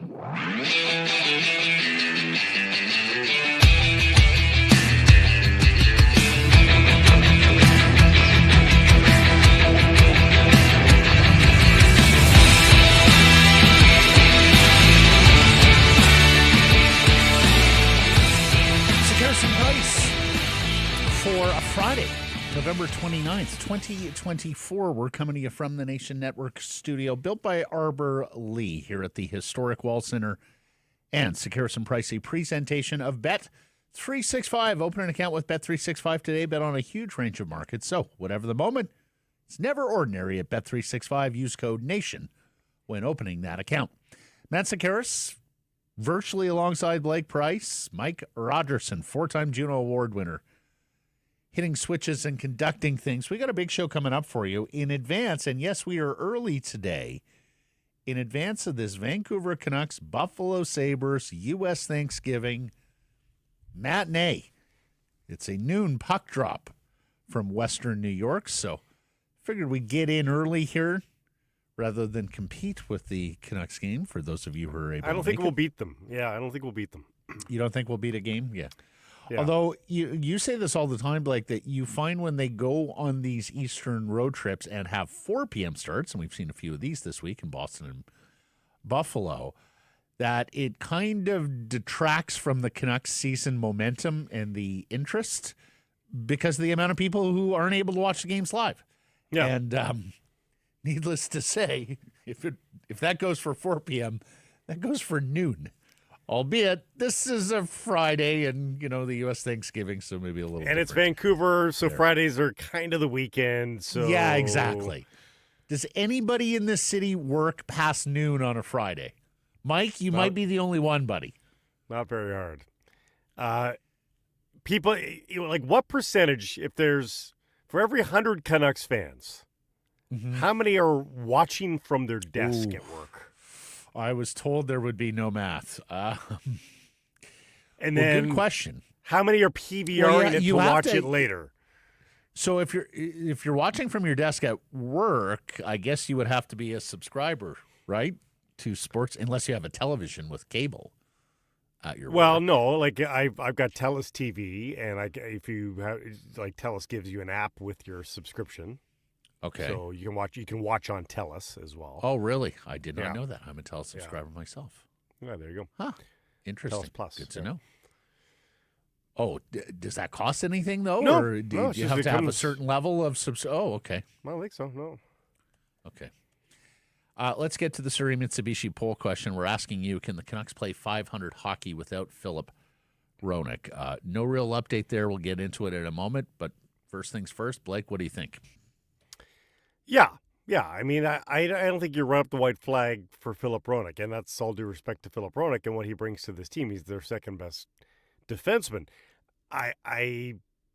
For a Friday, November 29th, 2024, we're coming to you from the Nation Network studio, built by Arbor Lee here at the historic Wall Center and Sekeres and Price, a presentation of Bet365. Open an account with Bet365 today. Bet on a huge range of markets. So, whatever the moment, it's never ordinary at Bet365. Use code NATION when opening that account. Matt Sekeres, virtually alongside Blake Price. Mike Rogerson, four-time Juno Award winner, hitting switches and conducting things. We got a big show coming up for you in advance. And yes, we are early today in advance of this Vancouver Canucks, Buffalo Sabres, U.S. Thanksgiving matinee. It's a noon puck drop from Western New York. So figured we'd get in early here rather than compete with the Canucks game for those of you who are able to. I don't think we'll beat them. Yeah, I don't think we'll beat them. You don't think we'll beat a game? Yeah. Yeah. Although you say this all the time, Blake, that you find when they go on these Eastern road trips and have 4 p.m. starts, and we've seen a few of these this week in Boston and Buffalo, that it kind of detracts from the Canucks season momentum and the interest because of the amount of people who aren't able to watch the games live. Yeah. And needless to say, if that goes for 4 p.m., that goes for noon. Albeit, this is a Friday and, the U.S. Thanksgiving, so maybe a little And it's Vancouver, so there. Fridays are kind of the weekend. So yeah, exactly. Does anybody in this city work past noon on a Friday? Mike, you might be the only one, buddy. Not very hard. People, what percentage, for every 100 Canucks fans, how many are watching from their desk at work? I was told there would be no math. And then, good question. How many are PVRing it to watch it later? So if you're watching from your desk at work, I guess you would have to be a subscriber, right, to sports, unless you have a television with cable at your work. Well, no, I've got TELUS TV, and if you have, TELUS gives you an app with your subscription. Okay. So you can watch on TELUS as well. Oh, really? I did not know that. I'm a TELUS subscriber myself. Yeah, there you go. Huh. Interesting. TELUS Plus. Good to know. Oh, does that cost anything, though? No. Or do you have to have a certain level of Oh, okay. I don't think so, no. Okay. Let's get to the Surrey Mitsubishi poll question. We're asking you, can the Canucks play 500 hockey without Philip Hronek? No real update there. We'll get into it in a moment. But first things first, Blake, what do you think? Yeah. I mean, I don't think you run up the white flag for Philip Hronek, and that's all due respect to Philip Hronek and what he brings to this team. He's their second best defenseman. I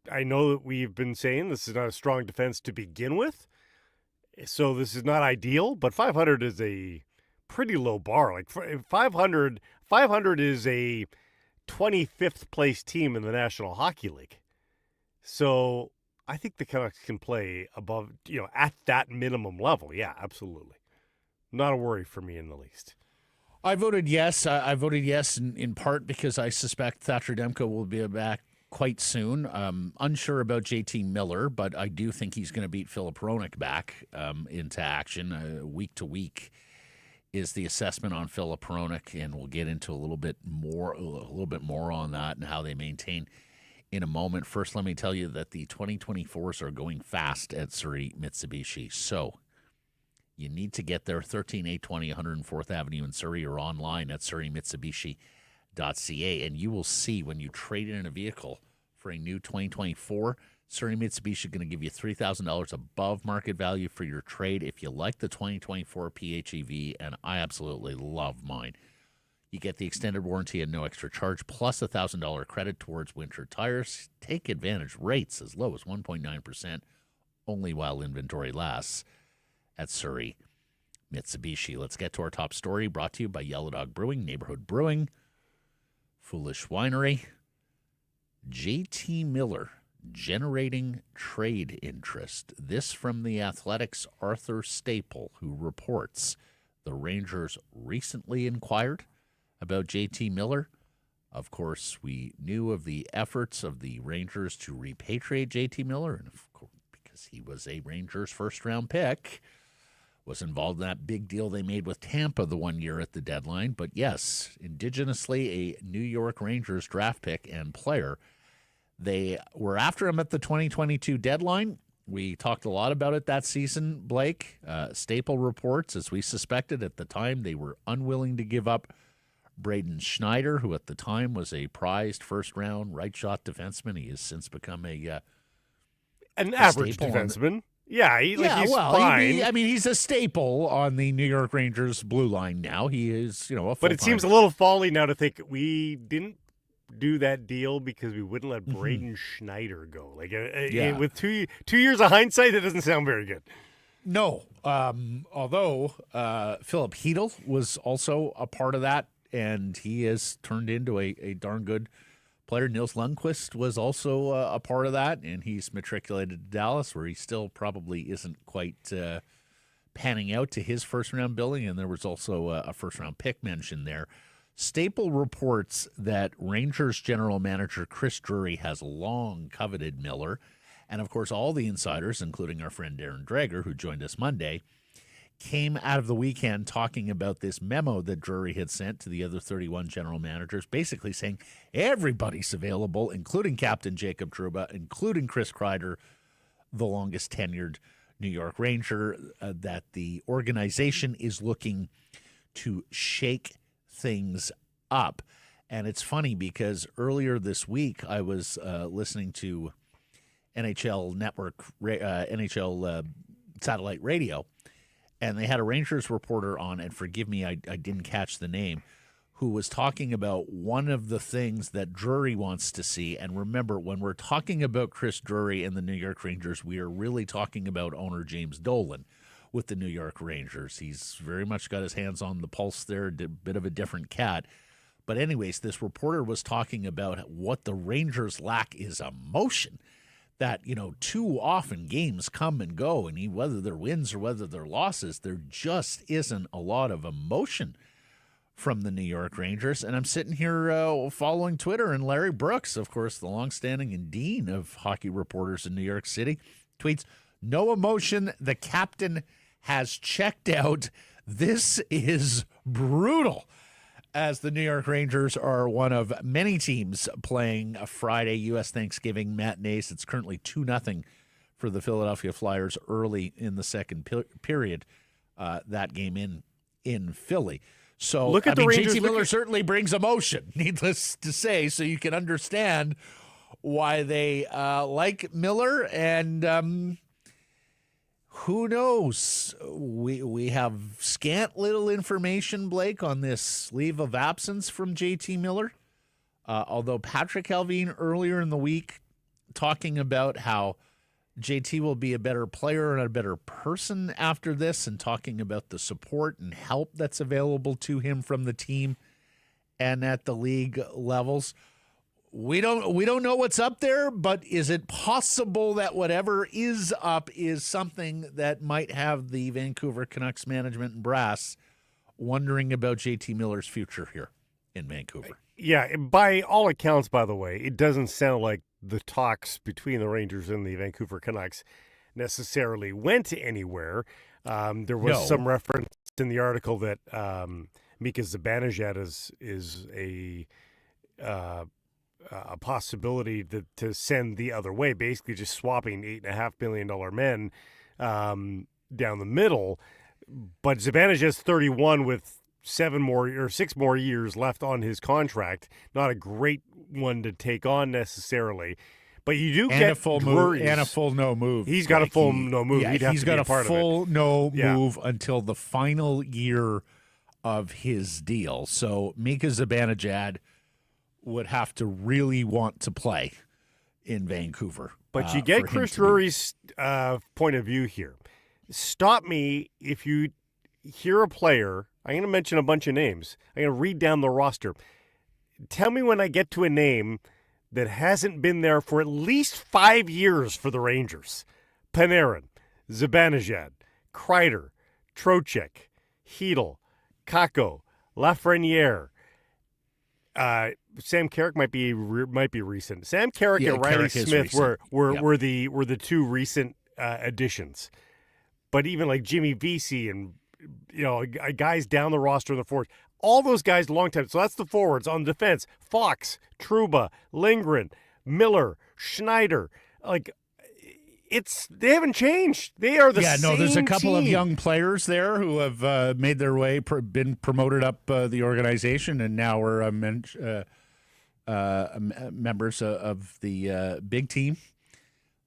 know that we've been saying this is not a strong defense to begin with, so this is not ideal. But 500 is a pretty low bar. 500 is a 25th place team in the National Hockey League. So I think the Canucks can play above, at that minimum level. Yeah, absolutely. Not a worry for me in the least. I voted yes. I voted yes in part because I suspect Thatcher Demko will be back quite soon. Unsure about JT Miller, but I do think he's going to beat Philip Hronek back into action week to week. Is the assessment on Philip Hronek, and we'll get into a little bit more on that and how they maintain in a moment. First, let me tell you that the 2024s are going fast at Surrey Mitsubishi. So you need to get there, 13820 104th Avenue in Surrey, or online at surreymitsubishi.ca. And you will see when you trade in a vehicle for a new 2024, Surrey Mitsubishi is going to give you $3,000 above market value for your trade if you like the 2024 PHEV, and I absolutely love mine. You get the extended warranty and no extra charge, plus a $1,000 credit towards winter tires. Take advantage. Rates as low as 1.9%, only while inventory lasts at Surrey Mitsubishi. Let's get to our top story, brought to you by Yellow Dog Brewing, Neighborhood Brewing, Foolish Winery, JT Miller, generating trade interest. This from The Athletic's Arthur Staple, who reports the Rangers recently inquired about JT Miller. Of course, we knew of the efforts of the Rangers to repatriate JT Miller, and of course, because he was a Rangers first-round pick, was involved in that big deal they made with Tampa the 1 year at the deadline. But yes, indigenously a New York Rangers draft pick and player. They were after him at the 2022 deadline. We talked a lot about it that season, Blake. Staple reports, as we suspected at the time, they were unwilling to give up Braden Schneider, who at the time was a prized first-round right-shot defenseman. He has since become an average defenseman. He's fine. He's a staple on the New York Rangers blue line now. He is, a full-time. But it seems a little folly now to think we didn't do that deal because we wouldn't let Braden Schneider go. With two years of hindsight, that doesn't sound very good. No, although Philip Hedl was also a part of that, and he has turned into a darn good player. Nils Lundqvist was also a part of that, and he's matriculated to Dallas, where he still probably isn't quite panning out to his first-round billing, and there was also a first-round pick mentioned there. Staple reports that Rangers general manager Chris Drury has long coveted Miller, and of course all the insiders, including our friend Darren Dreger, who joined us Monday, came out of the weekend talking about this memo that Drury had sent to the other 31 general managers, basically saying everybody's available, including Captain Jacob Trouba, including Chris Kreider, the longest tenured New York Ranger, that the organization is looking to shake things up. And it's funny because earlier this week I was listening to NHL Network, NHL satellite radio, and they had a Rangers reporter on, and forgive me, I didn't catch the name, who was talking about one of the things that Drury wants to see. And remember, when we're talking about Chris Drury and the New York Rangers, we are really talking about owner James Dolan with the New York Rangers. He's very much got his hands on the pulse there, a bit of a different cat. But anyways, this reporter was talking about what the Rangers lack is emotion. That, too often games come and go, and whether they're wins or whether they're losses, there just isn't a lot of emotion from the New York Rangers. And I'm sitting here following Twitter, and Larry Brooks, of course, the longstanding and dean of hockey reporters in New York City, tweets, "No emotion. The captain has checked out. This is brutal," as the New York Rangers are one of many teams playing a Friday U.S. Thanksgiving matinees. It's currently 2-0 for the Philadelphia Flyers early in the second period, that game in Philly. So, look at the Rangers. JT Miller certainly brings emotion, needless to say, so you can understand why they like Miller, and who knows? We have scant little information, Blake, on this leave of absence from JT Miller. Although Patrick Alvin earlier in the week talking about how JT will be a better player and a better person after this, and talking about the support and help that's available to him from the team and at the league levels. We don't know what's up there, but is it possible that whatever is up is something that might have the Vancouver Canucks management and brass wondering about JT Miller's future here in Vancouver? Yeah, by all accounts, by the way, it doesn't sound like the talks between the Rangers and the Vancouver Canucks necessarily went anywhere. There was some reference in the article that Mika Zibanejad is a possibility to send the other way, basically just swapping $8.5 million men down the middle. But Zibanejad's 31 with 6 more years left on his contract. Not a great one to take on necessarily. But you do get a full move and a full no move. He's got a full no move. Yeah, He'd have he's to got be a part full of it. no move until the final year of his deal. So Mika Zibanejad would have to really want to play in Vancouver. But you get Chris Drury's point of view here. Stop me if you hear a player. I'm going to mention a bunch of names. I'm going to read down the roster. Tell me when I get to a name that hasn't been there for at least 5 years for the Rangers. Panarin, Zibanejad, Kreider, Tocchet, Hedl, Kakko, Lafreniere, Sam Carrick might be recent. Sam Carrick and Riley Carrick is Smith recent. were the two recent additions. But even like Jimmy Vesey and guys down the roster in the forwards, all those guys long time. So that's the forwards. On defense, Fox, Trouba, Lindgren, Miller, Schneider. Like, they haven't changed. They are the same there's a couple of team. young players there who have made their way, been promoted up the organization, and now are members of the big team.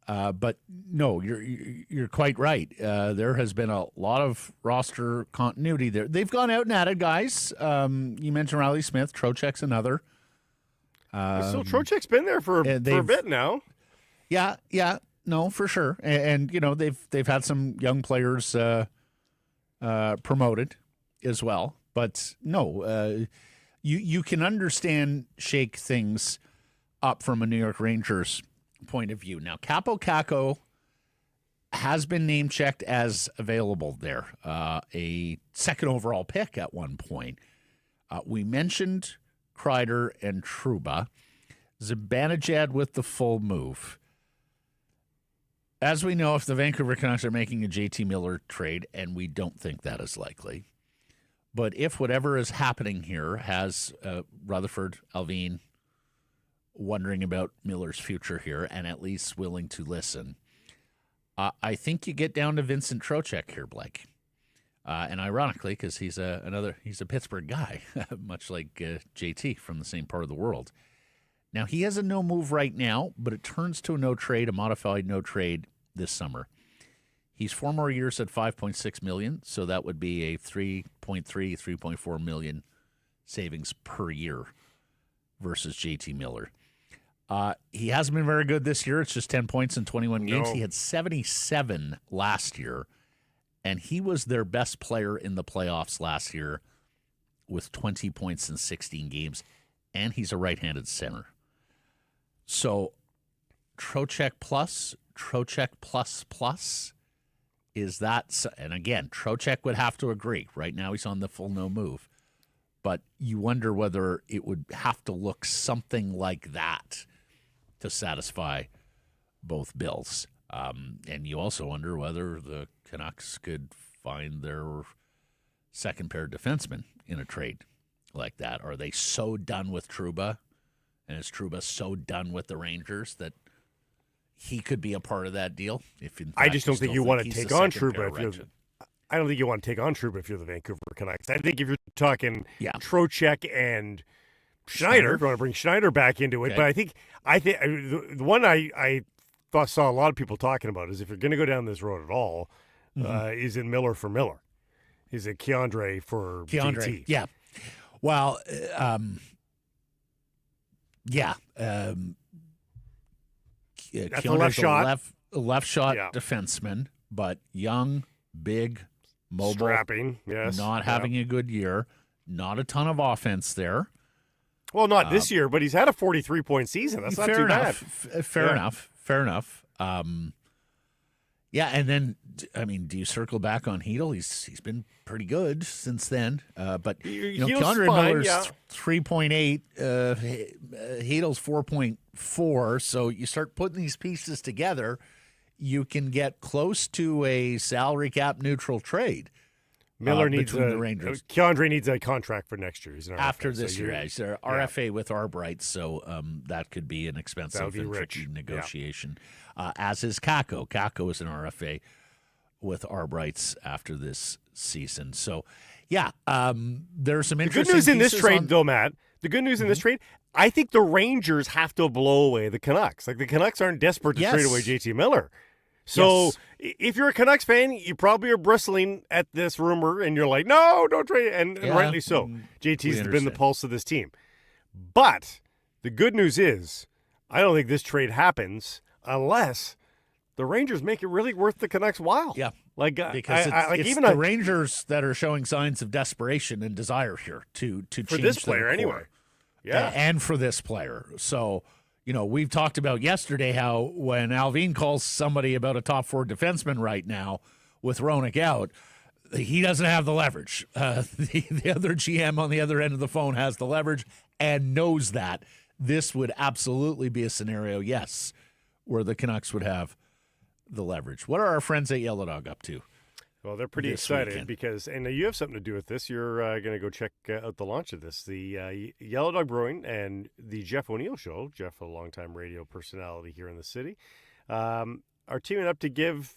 But no, you're quite right. There has been a lot of roster continuity there. They've gone out and added guys. You mentioned Riley Smith. Trocheck's another. So Trocheck's been there for a bit now. Yeah. No, for sure. And they've had some young players promoted as well. But no, you can shake things up from a New York Rangers point of view. Now, Capo Caco has been name checked as available there, a second overall pick at one point. We mentioned Kreider and Trouba. Zibanejad with the full move. As we know, if the Vancouver Canucks are making a JT Miller trade, and we don't think that is likely, but if whatever is happening here has Rutherford, Alvin wondering about Miller's future here and at least willing to listen, I think you get down to Vincent Trocheck here, Blake. And ironically, because he's a Pittsburgh guy, much like JT from the same part of the world. Now, he has a no move right now, but it turns to a no trade, a modified no trade this summer. He's 4 more years at $5.6 million, so that would be a $3.3, $3.4 million savings per year versus JT Miller. He hasn't been very good this year. It's just 10 points in 21 games. He had 77 last year, and he was their best player in the playoffs last year with 20 points in 16 games, and he's a right-handed center. So Trocheck plus, is that, and again, Trocheck would have to agree. Right now he's on the full no move. But you wonder whether it would have to look something like that to satisfy both bills. And you also wonder whether the Canucks could find their second pair defenseman in a trade like that. Are they so done with Trouba? And is Trouba so done with the Rangers that he could be a part of that deal? I just don't think you want to take on Trouba. I don't think you want to take on Trouba if you're the Vancouver Canucks. I think if you're talking Trocheck and Schneider, if you want to bring Schneider back into it. Okay. But I think the one I saw a lot of people talking about is if you're going to go down this road at all, is it Miller for Miller? Is it Keandre for JT? Yeah. Well, That's a left shot. Left shot defenseman, but young, big, mobile, strapping, yes, not having a good year, not a ton of offense there. Well, not this year, but he's had a 43-point season. That's not too bad. Fair enough. Yeah, and then, I mean, do you circle back on Hedl? He's been pretty good since then. But Keandre Miller's 3.8, Hedl's 4.4. So you start putting these pieces together, you can get close to a salary cap neutral trade. Miller needs the Rangers. Keandre needs a contract for next year. He's an RFA, after this year. He's an RFA with Arbright, so that could be an expensive and tricky negotiation. As is Kako. Kako is an RFA with Arbrights after this season. So, there's some interesting The good news in this trade, though, Matt, the good news in this trade, I think the Rangers have to blow away the Canucks. Like, the Canucks aren't desperate to trade away JT Miller. So if you're a Canucks fan, you probably are bristling at this rumor, and you're like, no, don't trade. And rightly so. JT's been the pulse of this team. But the good news is, I don't think this trade happens unless the Rangers make it really worth the Canucks' while. Yeah. Because it's even the Rangers that are showing signs of desperation and desire here to change for this player anyway. Yeah. And for this player. So, we've talked about yesterday how when Alvin calls somebody about a top 4 defenseman right now with Hronek out, he doesn't have the leverage. The other GM on the other end of the phone has the leverage and knows that. This would absolutely be a scenario, yes, where the Canucks would have the leverage. What are our friends at Yellow Dog up to? Well, they're pretty excited because, and you have something to do with this. You're going to go check out the launch of this. The Yellow Dog Brewing and the Jeff O'Neill Show, Jeff, a longtime radio personality here in the city, are teaming up to give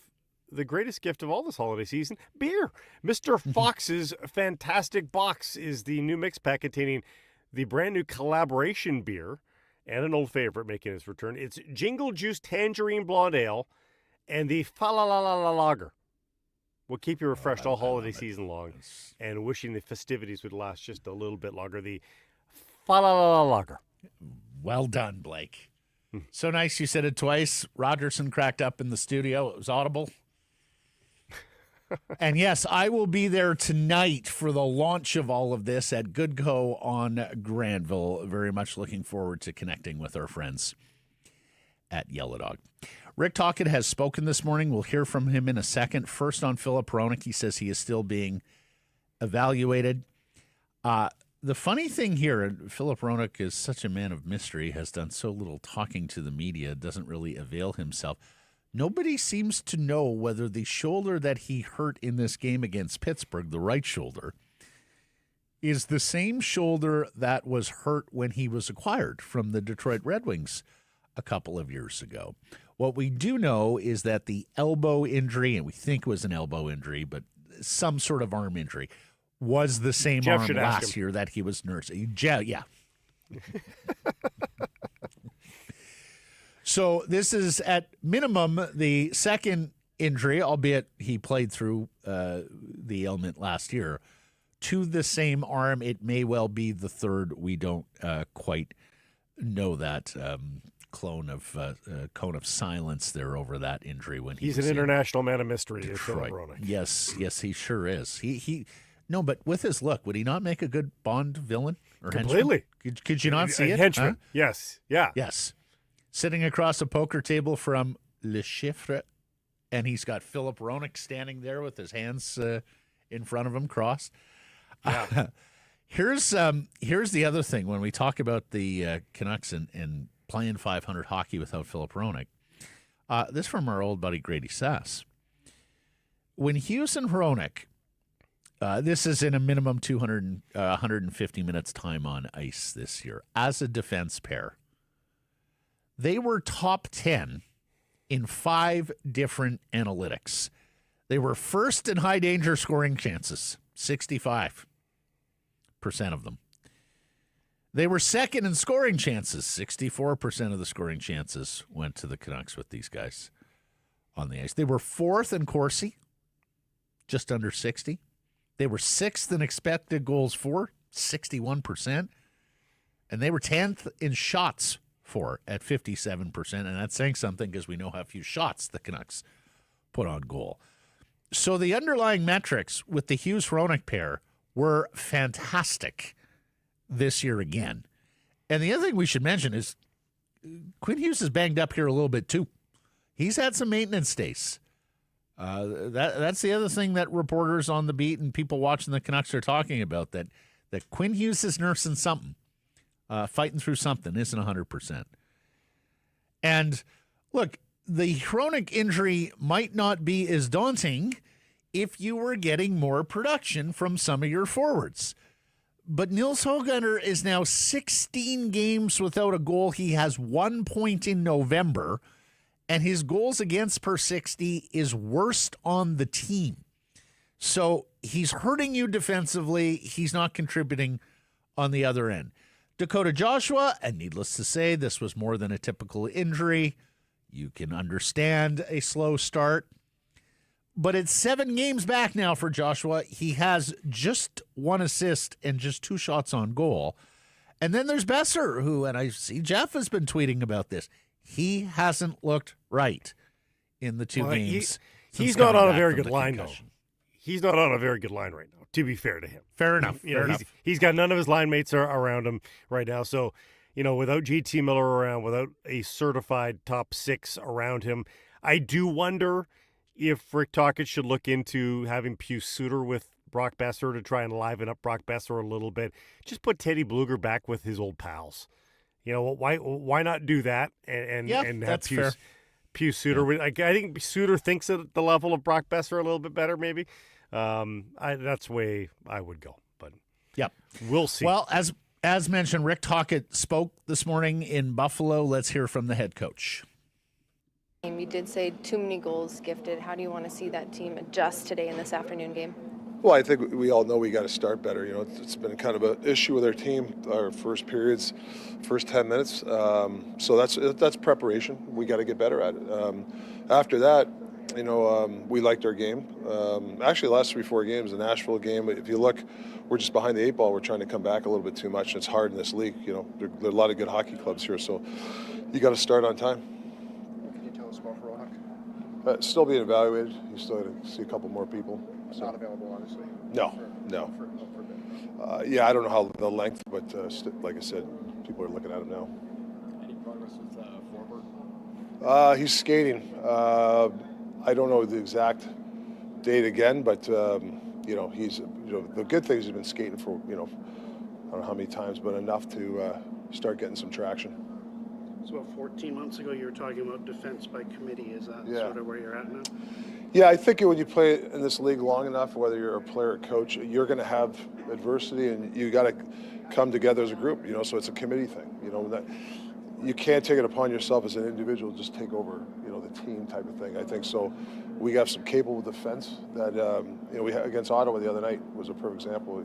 the greatest gift of all this holiday season, beer. Mr. Fox's Fantastic Box is the new mix pack containing the brand new collaboration beer and an old favorite making its return. It's Jingle Juice Tangerine Blonde Ale and the Fa La La La La Lager. Will keep you refreshed all holiday season long, and wishing the festivities would last just a little bit longer. The Fa La La La Lager. Well done, Blake. So nice you said it twice. Rogerson cracked up in the studio. It was audible. And yes, I will be there tonight for the launch of all of this at Goodco on Granville. Very much looking forward to connecting with our friends at Yellow Dog. Rick Tocchet has spoken this morning. We'll hear from him in a second. First on Philip Hronek. He says he is still being evaluated. The funny thing here, Philip Hronek is such a man of mystery, has done so little talking to the media, doesn't really avail himself. Nobody seems to know whether the shoulder that he hurt in this game against Pittsburgh, the right shoulder, is the same shoulder that was hurt when he was acquired from the Detroit Red Wings a couple of years ago. What we do know is that the elbow injury, and we think it was an elbow injury, but some sort of arm injury, was the same Jeff arm last year that he was nursing. Yeah. So this is at minimum the second injury, albeit he played through the ailment last year, to the same arm. It may well be the third. We don't quite know that. Cone of silence there over that injury when he's an international man of mystery. Detroit. Yes, he sure is. He no, but with his look, would he not make a good Bond villain or completely? Henchman? Could you not see it? Henchman. Huh? Yes. Yeah. Yes. Sitting across a poker table from Le Chiffre, and he's got Philip Hronek standing there with his hands in front of him crossed. Yeah. Here's the other thing when we talk about the Canucks and playing 500 hockey without Philip Hronek. This from our old buddy Grady Sass. When Hughes and Hronek, this is in a minimum 150 minutes time on ice this year, as a defense pair, they were top 10 in 5 different analytics. They were first in high danger scoring chances, 65% of them. They were second in scoring chances. 64% of the scoring chances went to the Canucks with these guys on the ice. They were fourth in Corsi, just under 60. They were sixth in expected goals for, 61%. And they were 10th in shots for at 57%. And that's saying something because we know how few shots the Canucks put on goal. So the underlying metrics with the Hughes-Hronek pair were fantastic this year again. And the other thing we should mention is Quinn Hughes is banged up here a little bit too. He's had some maintenance days. That's the other thing that reporters on the beat and people watching the Canucks are talking about, that Quinn Hughes is nursing something, fighting through something, isn't 100%. And look, the Hronek injury might not be as daunting if you were getting more production from some of your forwards. But Nils Hoglander is now 16 games without a goal. He has 1 point in November, and his goals against per 60 is worst on the team. So he's hurting you defensively. He's not contributing on the other end. Dakota Joshua, and needless to say, this was more than a typical injury. You can understand a slow start. But it's 7 games back now for Joshua. He has just 1 assist and just 2 shots on goal. And then there's Besser, who, and I see Jeff has been tweeting about this, he hasn't looked right in the 2 games. He's not on a very good line, though. He's not on a very good line right now, to be fair to him. Fair enough. He's got none of his line mates around him right now. So, without JT Miller around, without a certified top 6 around him, I do wonder if Rick Tocchet should look into having Pius Suter with Brock Besser to try and liven up Brock Besser a little bit. Just put Teddy Bluger back with his old pals. Why not do that and have that's fair. Pius Suter? Yeah. I think Suter thinks at the level of Brock Besser a little bit better, maybe. That's the way I would go. But we'll see. Well, as mentioned, Rick Tocchet spoke this morning in Buffalo. Let's hear from the head coach. You did say too many goals gifted. How do you want to see that team adjust today in this afternoon game? Well, I think we all know we got to start better. It's been kind of an issue with our team, our first periods, first 10 minutes. So that's preparation. We got to get better at it. After that, we liked our game. Actually, the last 3-4 games, the Nashville game, if you look, we're just behind the 8 ball. We're trying to come back a little bit too much. It's hard in this league. There are a lot of good hockey clubs here, so you got to start on time. What can you tell us about Hronek? Still being evaluated. You still got to see a couple more people. So. Not available, obviously. No. I don't know how the length, but like I said, people are looking at him now. Any progress with Forbert? He's skating. I don't know the exact date again, but he's the good thing is he's been skating for I don't know how many times, but enough to start getting some traction. So about 14 months ago, you were talking about defense by committee. Is that sort of where you're at now? Yeah, I think when you play in this league long enough, whether you're a player or coach, you're going to have adversity, and you got to come together as a group. So it's a committee thing. That you can't take it upon yourself as an individual, just take over, the team type of thing. I think so. We have some capable defense that we had against Ottawa the other night was a perfect example.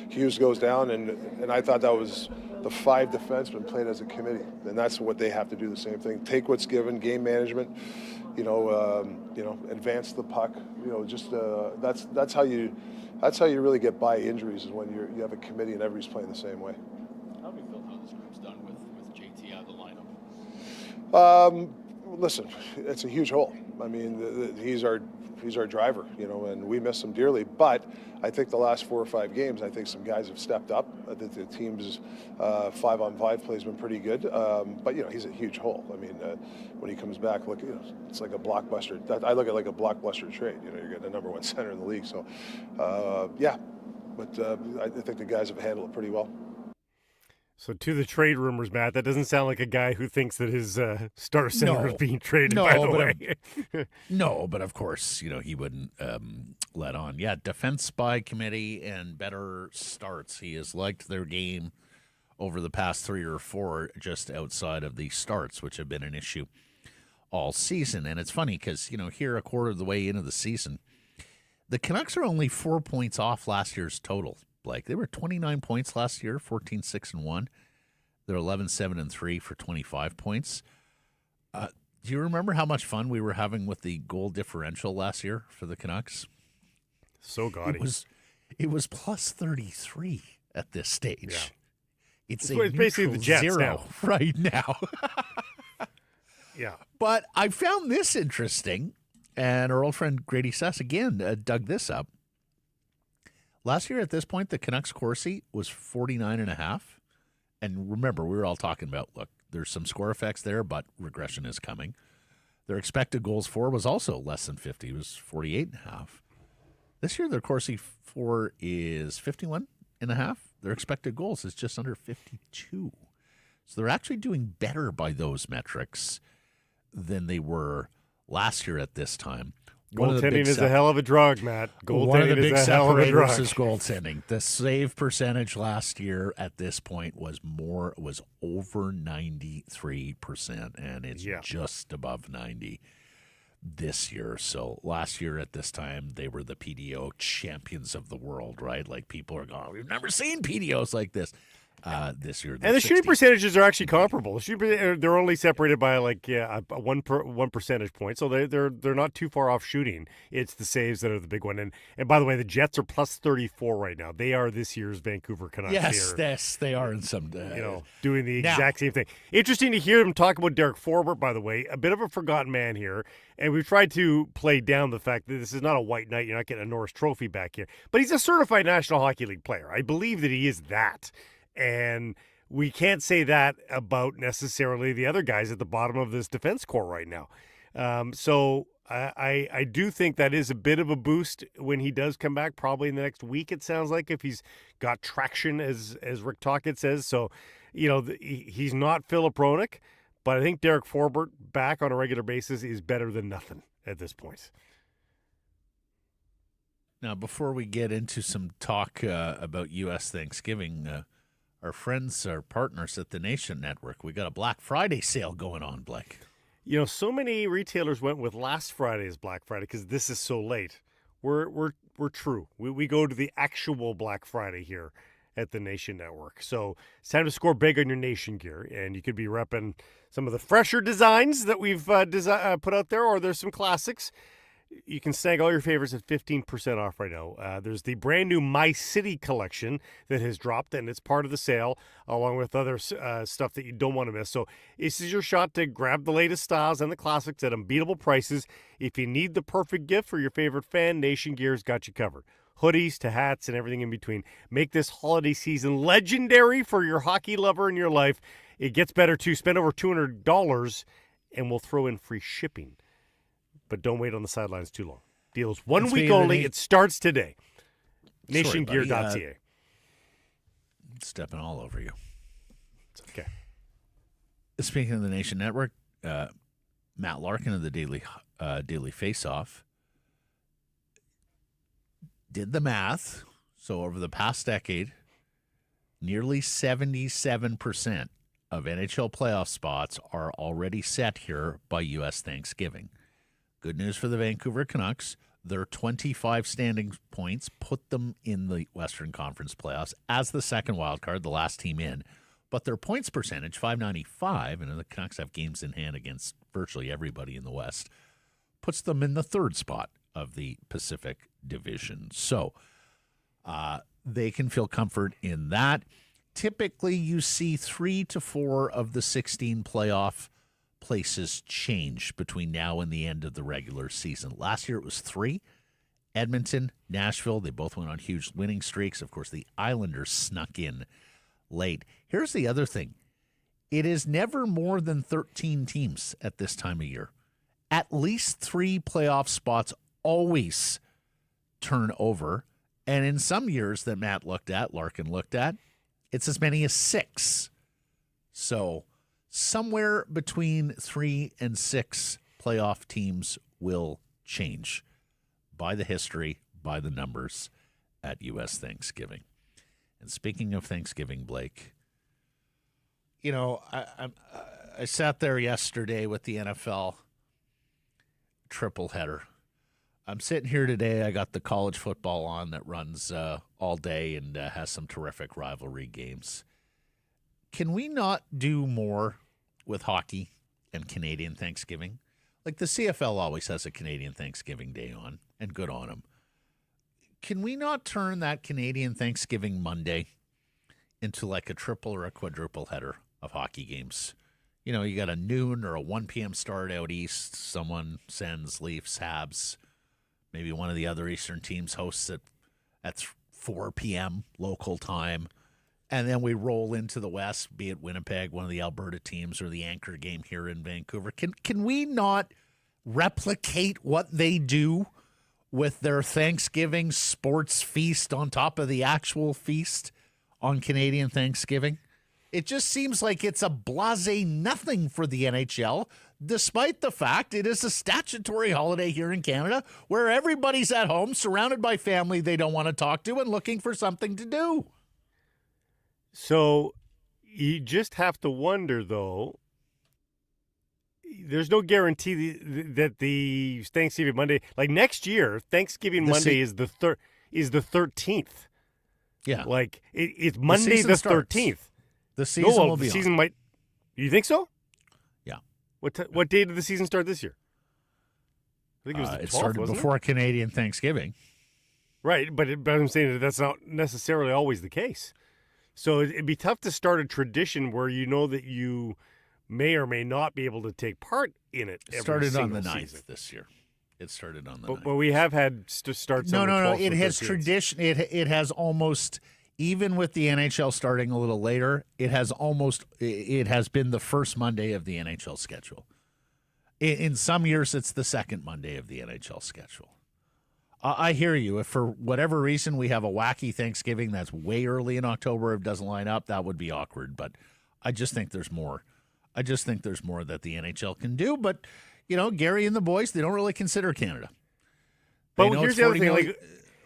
Hughes goes down, and I thought that was the 5 defensemen played as a committee, and that's what they have to do. The same thing. Take what's given, game management. Advance the puck. That's how you really get by injuries is when you have a committee and everybody's playing the same way. How do you feel how this group's done with JT out of the lineup? Listen, it's a huge hole. I mean, he's our driver, and we miss him dearly. But I think the last 4 or 5 games, I think some guys have stepped up. I think the team's 5-on-5 play has been pretty good. But he's a huge hole. I mean, when he comes back, look, it's like a blockbuster. I look at it like a blockbuster trade. You're getting the number 1 center in the league. So, But I think the guys have handled it pretty well. So to the trade rumors, Matt, that doesn't sound like a guy who thinks that his star center is being traded, by the way. No, but of course, he wouldn't let on. Yeah, defense by committee and better starts. He has liked their game over the past 3 or 4 just outside of the starts, which have been an issue all season. And it's funny because, here a quarter of the way into the season, the Canucks are only 4 points off last year's total. Blake, they were 29 points last year, 14-6-1. They're 11-7-3 for 25 points. Do you remember how much fun we were having with the goal differential last year for the Canucks? So gaudy. It was plus 33 at this stage. Yeah. It's basically the Jets 0 now. Right now. Yeah. But I found this interesting, and our old friend Grady Suss again dug this up. Last year at this point, the Canucks Corsi was 49.5. And remember, we were all talking about, look, there's some score effects there, but regression is coming. Their expected goals for was also less than 50. It was 48.5. This year, their Corsi for is 51.5. Their expected goals is just under 52. So they're actually doing better by those metrics than they were last year at this time. Goaltending is a hell of a drug, Matt. One of the big is a hell of a drug. separators is goaltending. The save percentage last year at this point was over 93%, and it's just above 90 this year. So last year at this time, they were the PDO champions of the world, right? Like people are going, we've never seen PDOs like this. This year, and the shooting percentages are actually comparable. They're only separated by one percentage point, so they're not too far off shooting. It's the saves that are the big one. And by the way, the Jets are plus 34 right now. They are this year's Vancouver Canucks. Yes, they are in some doing the exact same thing. Interesting to hear him talk about Derek Forbort, by the way, a bit of a forgotten man here. And we've tried to play down the fact that this is not a white knight. You're not getting a Norris Trophy back here, but he's a certified National Hockey League player. I believe that he is that. And we can't say that about necessarily the other guys at the bottom of this defense core right now. So I do think that is a bit of a boost when he does come back, probably in the next week, it sounds like, if he's got traction, as Rick Tocchet says. So, he's not Philip Hronek, but I think Derek Forbort back on a regular basis is better than nothing at this point. Now, before we get into some talk about U.S. Thanksgiving, our friends, our partners at the Nation Network, we got a Black Friday sale going on, Blake. So many retailers went with last Friday's Black Friday because this is so late. We're true. We go to the actual Black Friday here at the Nation Network. So it's time to score big on your Nation gear, and you could be repping some of the fresher designs that we've put out there, or there's some classics. You can snag all your favorites at 15% off right now. There's the brand new My City collection that has dropped, and it's part of the sale, along with other stuff that you don't want to miss. So this is your shot to grab the latest styles and the classics at unbeatable prices. If you need the perfect gift for your favorite fan, Nation Gear's got you covered. Hoodies to hats and everything in between. Make this holiday season legendary for your hockey lover in your life. It gets better, too. Spend over $200, and we'll throw in free shipping. But don't wait on the sidelines too long. Deal's 1 week only. It starts today. NationGear.ca. Stepping all over you. It's okay. Speaking of the Nation Network, Matt Larkin of the Daily Face-Off did the math. So over the past decade, nearly 77% of NHL playoff spots are already set here by U.S. Thanksgiving. Good news for the Vancouver Canucks. Their 25 standing points put them in the Western Conference playoffs as the second wild card, the last team in. But their points percentage, 595, and the Canucks have games in hand against virtually everybody in the West, puts them in the third spot of the Pacific Division. So they can feel comfort in that. Typically, you see 3 to 4 of the 16 playoff places change between now and the end of the regular season. Last year it was 3. Edmonton, Nashville, they both went on huge winning streaks. Of course, the Islanders snuck in late. Here's the other thing. It is never more than 13 teams at this time of year. At least 3 playoff spots always turn over. And in some years that Larkin looked at, it's as many as 6. So somewhere between 3 and 6 playoff teams will change by the history, by the numbers at U.S. Thanksgiving. And speaking of Thanksgiving, Blake, I sat there yesterday with the NFL triple header. I'm sitting here today. I got the college football on that runs all day and has some terrific rivalry games. Can we not do more with hockey and Canadian Thanksgiving? Like the CFL always has a Canadian Thanksgiving Day on, and good on them. Can we not turn that Canadian Thanksgiving Monday into like a triple or a quadruple header of hockey games? You got a noon or a 1 p.m. start out east. Someone sends Leafs, Habs. Maybe one of the other Eastern teams hosts it at 4 p.m. local time. And then we roll into the West, be it Winnipeg, one of the Alberta teams, or the anchor game here in Vancouver. Can we not replicate what they do with their Thanksgiving sports feast on top of the actual feast on Canadian Thanksgiving? It just seems like it's a blasé nothing for the NHL, despite the fact it is a statutory holiday here in Canada where everybody's at home, surrounded by family they don't want to talk to and looking for something to do. So you just have to wonder, though, there's no guarantee that the Thanksgiving Monday, like next year, Thanksgiving Monday is the 13th. Yeah. Like it's Monday the 13th. The season will be the season on. might. You think so? Yeah. What day did the season start this year? I think it was the 12th, it started wasn't before Canadian Thanksgiving. Right, but I'm saying that that's not necessarily always the case. So it'd be tough to start a tradition where you know that you may or may not be able to take part in it. It started on the 9th season. this year. It started on the 9th. But we have had starts. No. It has tradition. It has almost, even with the NHL starting a little later, it has been the first Monday of the NHL schedule. In some years, it's the second Monday of the NHL schedule. I hear you. If for whatever reason we have a wacky Thanksgiving that's way early in October, if it doesn't line up, that would be awkward. But I just think there's more. I just think there's more that the NHL can do. But, Gary and the boys, they don't really consider Canada. But here's the other thing.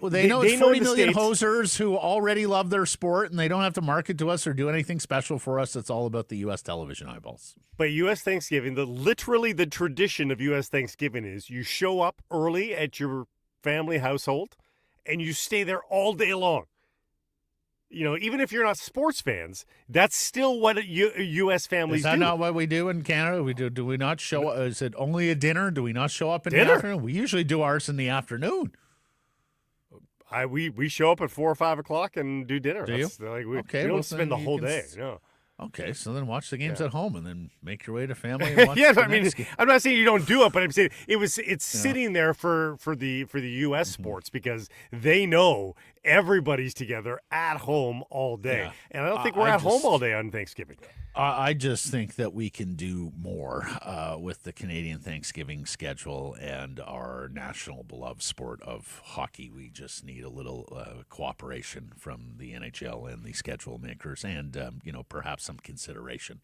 They know it's 40 million States. hosers who already love their sport, and they don't have to market to us or do anything special for us. It's all about the U.S. television eyeballs. But U.S. Thanksgiving, literally the tradition of U.S. Thanksgiving is you show up early at your family household, and you stay there all day long. Even if you're not sports fans, that's still what U.S. families do. Is that not what we do in Canada? Do we not show up? Is it only a dinner? Do we not show up in the afternoon? We usually do ours in the afternoon. We show up at 4 or 5 o'clock and do dinner. Do you? We don't spend the whole day. No. Okay, so then watch the games at home and then make your way to family. And watch I'm not saying you don't do it, but I'm saying it's sitting there for the U.S. sports because they know everybody's together at home all day, and I don't think we're at home all day on Thanksgiving. I just think that we can do more with the Canadian Thanksgiving schedule and our national beloved sport of hockey. We just need a little cooperation from the NHL and the schedule makers, and perhaps some consideration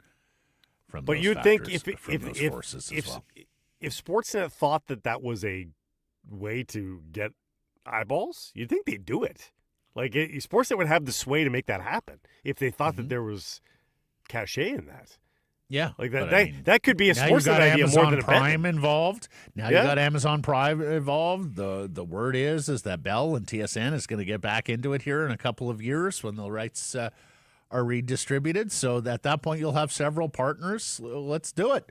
from. But those you'd factors, think if Sportsnet thought that was a way to get eyeballs, you'd think they'd do it. Like Sportsnet would have the sway to make that happen if they thought that there was cachet in that. Yeah, like that could be a Sportsnet idea Amazon more than a Prime involved. Now you got Amazon Prime involved. The word is that Bell and TSN is going to get back into it here in a couple of years when the rights are redistributed. So at that point you'll have several partners. Let's do it.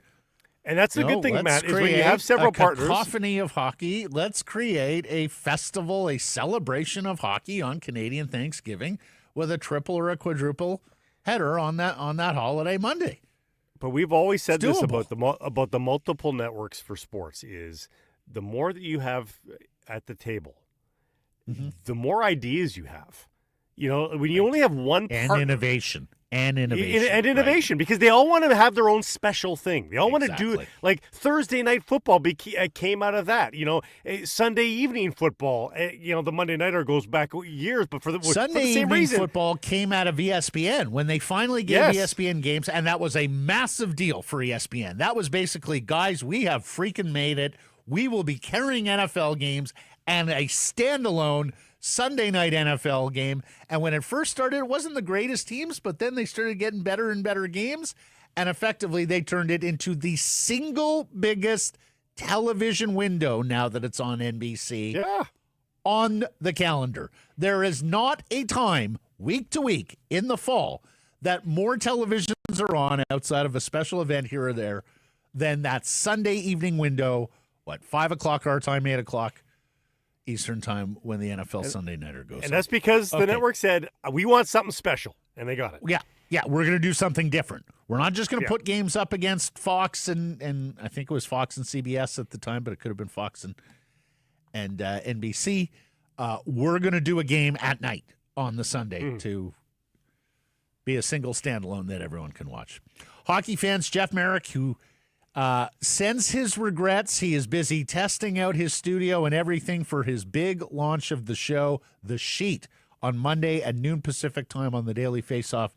And that's the good thing, Matt, is when you have several partners. Cacophony of hockey. Let's create a festival, a celebration of hockey on Canadian Thanksgiving with a triple or a quadruple header on that holiday Monday. But we've always said this about the multiple networks for sports is the more that you have at the table, the more ideas you have. When you only have one partner. And innovation, because they all want to have their own special thing. They all want to do, like Thursday night football came out of that. Sunday evening football, the Monday Nighter goes back years, but for the Sunday evening football came out of ESPN when they finally gave ESPN games, and that was a massive deal for ESPN. That was basically, guys, we have freaking made it. We will be carrying NFL games and a standalone Sunday night NFL game. And when it first started, it wasn't the greatest teams, but then they started getting better and better games. And effectively, they turned it into the single biggest television window now that it's on NBC on the calendar. There is not a time, week to week, in the fall, that more televisions are on outside of a special event here or there than that Sunday evening window, 5 o'clock our time, 8 o'clock Eastern time when the NFL Sunday Nighter goes. And that's because the network said, we want something special, and they got it. Yeah, we're going to do something different. We're not just going to put games up against Fox and I think it was Fox and CBS at the time, but it could have been Fox and NBC. We're going to do a game at night on the Sunday to be a single standalone that everyone can watch. Hockey fans, Jeff Marek, who sends his regrets. He is busy testing out his studio and everything for his big launch of the show, The Sheet, on Monday at noon Pacific time on the Daily Faceoff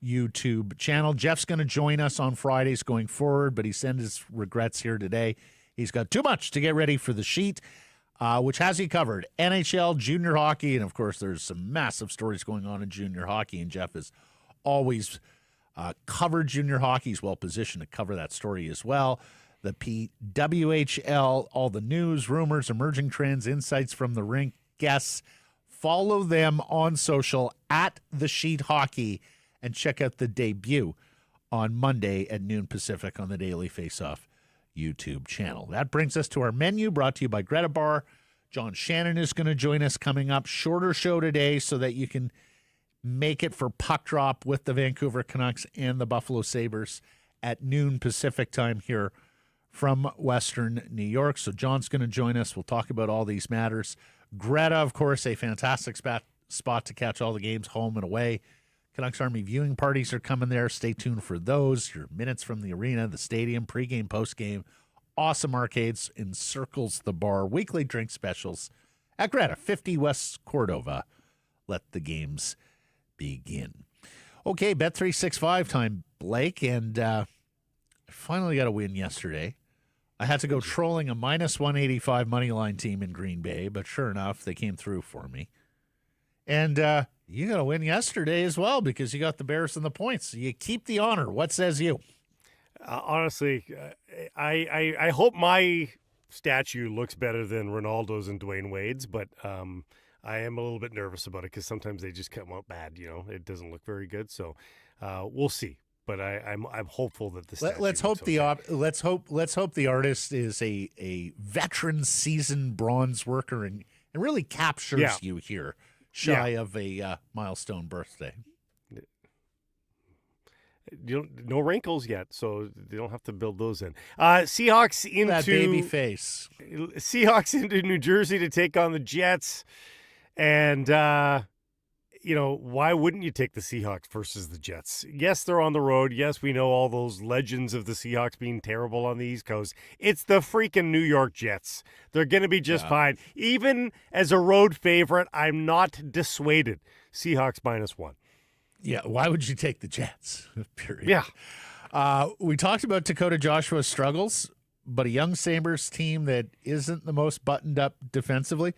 YouTube channel. Jeff's going to join us on Fridays going forward, but he sent his regrets here today. He's got too much to get ready for The Sheet, which has he covered. NHL, junior hockey, and of course there's some massive stories going on in junior hockey, and Jeff is always covered junior hockey. He's well positioned to cover that story as well. The PWHL, all the news, rumors, emerging trends, insights from the rink, guests. Follow them on social at The Sheet Hockey and check out the debut on Monday at noon Pacific on the Daily Faceoff YouTube channel. That brings us to our menu brought to you by Greta Bar. John Shannon is going to join us coming up. Shorter show today so that you can make it for puck drop with the Vancouver Canucks and the Buffalo Sabres at noon Pacific time here from Western New York. So John's going to join us. We'll talk about all these matters. Greta, of course, a fantastic spot to catch all the games home and away. Canucks Army viewing parties are coming there. Stay tuned for those. Your minutes from the arena, the stadium, pregame, postgame, awesome arcades encircles the bar. Weekly drink specials at Greta, 50 West Cordova. Let the games begin. Okay, Bet365 time, Blake, and I finally got a win yesterday. I had to go trolling a minus 185 money line team in Green Bay, but sure enough, they came through for me. And you got a win yesterday as well because you got the Bears and the points. You keep the honor. What says you? Honestly, I hope my statue looks better than Ronaldo's and Dwayne Wade's, but I am a little bit nervous about it because sometimes they just come out bad. It doesn't look very good. So we'll see. But I'm hopeful that the statue let's hope okay. let's hope the artist is a veteran, seasoned bronze worker and really captures you here, shy of a milestone birthday. No wrinkles yet, so they don't have to build those in. Seahawks into that baby face. Seahawks into New Jersey to take on the Jets, and why wouldn't you take the Seahawks versus the Jets? Yes, they're on the road. Yes, we know all those legends of the Seahawks being terrible on the East Coast. It's the freaking New York Jets. They're going to be just fine. Even as a road favorite, I'm not dissuaded. Seahawks -1. Yeah, why would you take the Jets? Period. Yeah. We talked about Dakota Joshua's struggles, but a young Sabres team that isn't the most buttoned up defensively.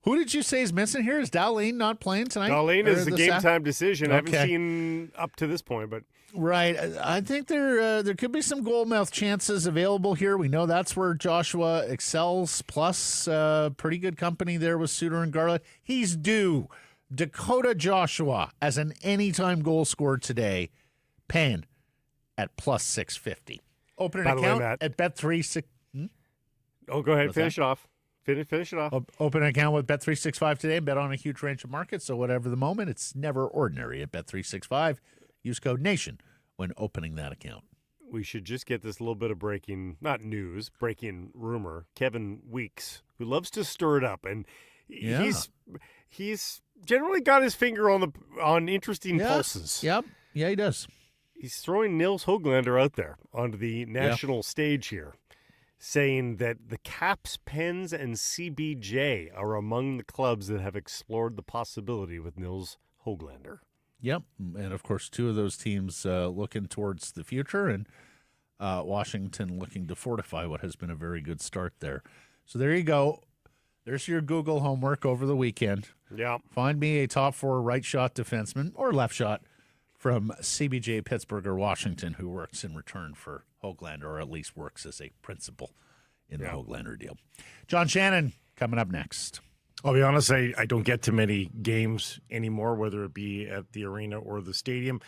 Who did you say is missing here? Is Dahlin not playing tonight? Dahlin is a game-time decision. I haven't seen up to this point, but right. I think there could be some goalmouth chances available here. We know that's where Joshua excels, plus pretty good company there with Suter and Garland. He's due. Dakota Joshua as an anytime goal scorer today, paying at plus 650. Open an account at Bet365. Oh, go ahead. Finish it off. Finish it off. Open an account with Bet365 today and bet on a huge range of markets. So whatever the moment, it's never ordinary at Bet365. Use code NATION when opening that account. We should just get this little bit of breaking rumor. Kevin Weeks, who loves to stir it up, and he's generally got his finger on interesting pulses. Yep. Yeah, he does. He's throwing Nils Hoglander out there onto the national stage here, saying that the Caps, Pens, and CBJ are among the clubs that have explored the possibility with Nils Hoglander. Yep. And, of course, two of those teams looking towards the future and Washington looking to fortify what has been a very good start there. So there you go. There's your Google homework over the weekend. Yeah. Find me a top 4 right shot defenseman or left shot from CBJ, Pittsburgh, or Washington who works in return for Hoglander, or at least works as a principal in the Hoglander deal. John Shannon coming up next. I'll be honest, I don't get to many games anymore, whether it be at the arena or the stadium.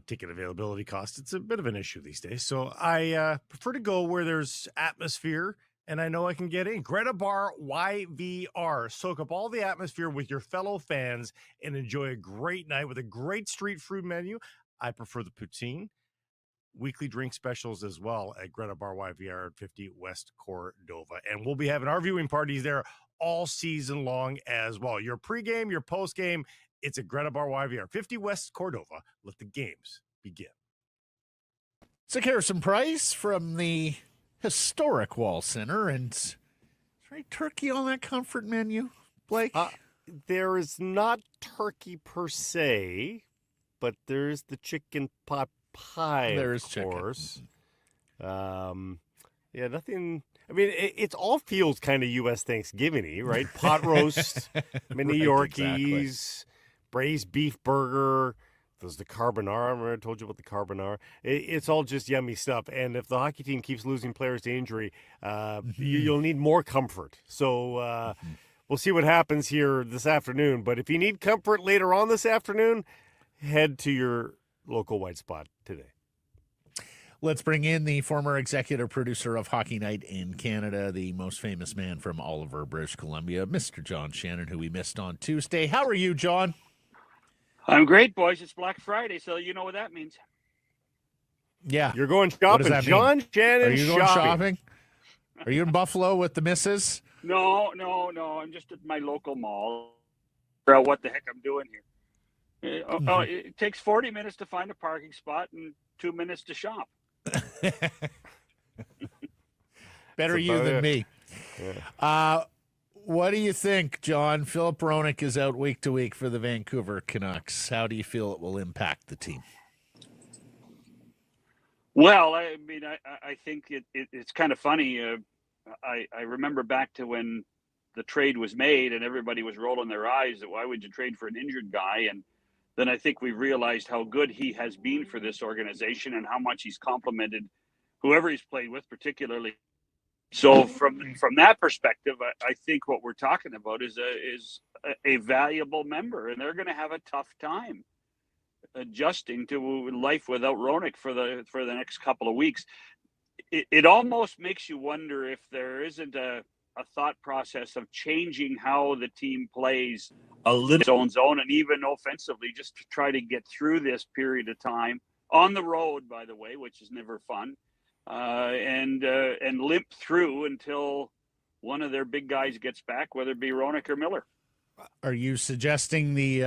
Ticket availability cost, it's a bit of an issue these days. So I prefer to go where there's atmosphere and I know I can get in. Greta Bar YVR. Soak up all the atmosphere with your fellow fans and enjoy a great night with a great street food menu. I prefer the poutine. Weekly drink specials as well at Greta Bar YVR at 50 West Cordova. And we'll be having our viewing parties there all season long as well. Your pregame, your postgame, it's at Greta Bar YVR, 50 West Cordova. Let the games begin. Sekeres and Price from the historic Wall Center. And is there any turkey on that comfort menu, Blake? There is not turkey per se, but there's the chicken pot pie, There's of course. Nothing. I mean, it all feels kind of U.S. Thanksgiving-y, right? Pot roast, mini Yorkies, braised beef burger. There's the carbonara. Remember I told you about the carbonara? It's all just yummy stuff. And if the hockey team keeps losing players to injury, you'll need more comfort. So we'll see what happens here this afternoon. But if you need comfort later on this afternoon, head to your local White Spot today. Let's bring in the former executive producer of Hockey Night in Canada, the most famous man from Oliver, British Columbia, Mr. John Shannon, who we missed on Tuesday. How are you, John? I'm great, boys. It's Black Friday, so you know what that means. Yeah. You're going shopping. John Shannon Are you going shopping? Are you in Buffalo with the missus? No. I'm just at my local mall. Figure out what the heck I'm doing here. It takes 40 minutes to find a parking spot and 2 minutes to shop. Better you than me. Yeah. What do you think, John? Philip Hronek is out week to week for the Vancouver Canucks. How do you feel it will impact the team? Well, I mean, I think it's kind of funny. I remember back to when the trade was made and everybody was rolling their eyes that why would you trade for an injured guy? And then I think we realized how good he has been for this organization and how much he's complimented whoever he's played with, particularly. So from that perspective, I think what we're talking about is a valuable member, and they're going to have a tough time adjusting to life without Hronek for the next couple of weeks. It almost makes you wonder if there isn't a thought process of changing how the team plays a little zone and even offensively, just to try to get through this period of time on the road, by the way, which is never fun, and limp through until one of their big guys gets back, whether it be Hronek or Miller. Are you suggesting the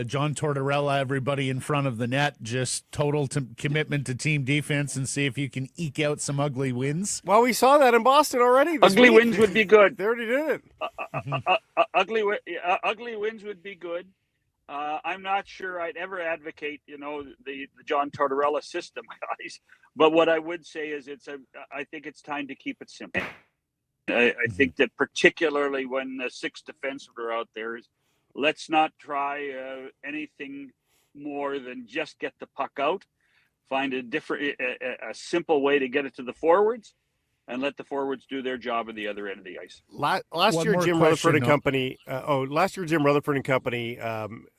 John Tortorella, everybody in front of the net, just total commitment to team defense and see if you can eke out some ugly wins? Well, we saw that in Boston already. Ugly wins would be good. They already did it. Ugly wins would be good. I'm not sure I'd ever advocate, the John Tortorella system, guys. But what I would say is I think it's time to keep it simple. I think that particularly when the six defensemen are out there, let's not try anything more than just get the puck out. Find a simple way to get it to the forwards, and let the forwards do their job at the other end of the ice. Last year, Jim Rutherford and Company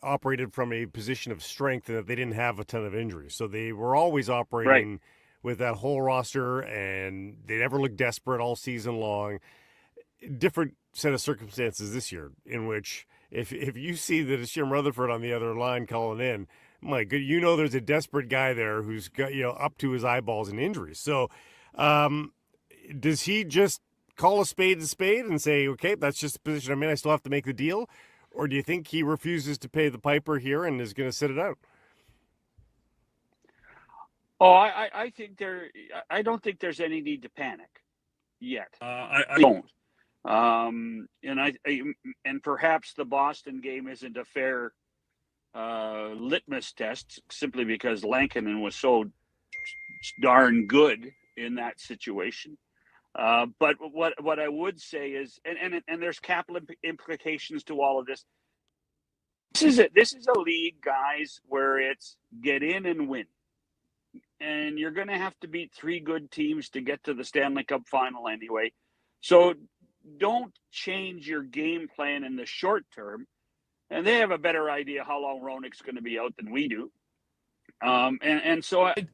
operated from a position of strength and that they didn't have a ton of injuries, so they were always operating with that whole roster, and they never looked desperate all season long. Different set of circumstances this year, in which if you see that it's Jim Rutherford on the other line calling in, my good, there's a desperate guy there who's got up to his eyeballs in injuries. So, does he just call a spade and say, okay, that's just the position I'm in, I still have to make the deal? Or do you think he refuses to pay the piper here and is going to sit it out? Oh, I don't think there's any need to panic yet. I don't. And perhaps the Boston game isn't a fair litmus test simply because Lankinen was so darn good in that situation. But what I would say is, and there's capital implications to all of this. This is a league, guys, where it's get in and win. And you're going to have to beat three good teams to get to the Stanley Cup final anyway. So don't change your game plan in the short term. And they have a better idea how long Hronek's going to be out than we do. And so I'd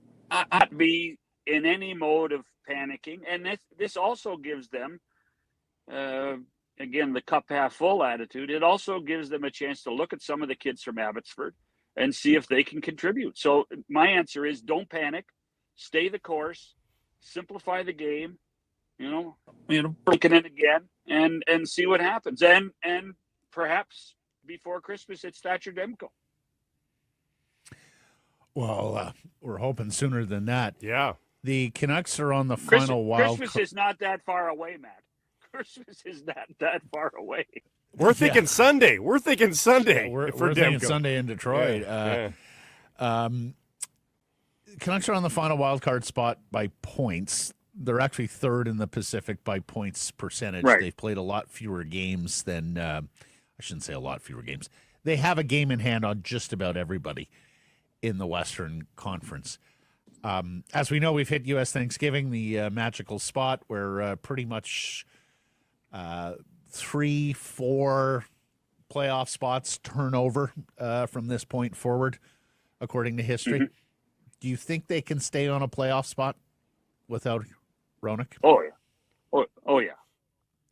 not be in any mode of panicking. And this also gives them, again, the cup half full attitude. It also gives them a chance to look at some of the kids from Abbotsford and see if they can contribute. So my answer is don't panic, stay the course, simplify the game, break it in again and see what happens. And perhaps before Christmas, it's Thatcher Demko. Well, we're hoping sooner than that. Yeah. The Canucks are on the final wild. Christmas is not that far away, Matt. Christmas is not that far away. We're thinking Sunday. We're thinking Sunday. We're thinking Sunday in Detroit. Canucks are on the final wild card spot by points. They're actually third in the Pacific by points percentage. Right. They've played a lot fewer games than I shouldn't say a lot fewer games. They have a game in hand on just about everybody in the Western Conference. As we know, we've hit U.S. Thanksgiving, the magical spot where pretty much 3-4 playoff spots turn over from this point forward, according to history. Mm-hmm. Do you think they can stay on a playoff spot without Hronek? Oh, yeah. Oh, yeah.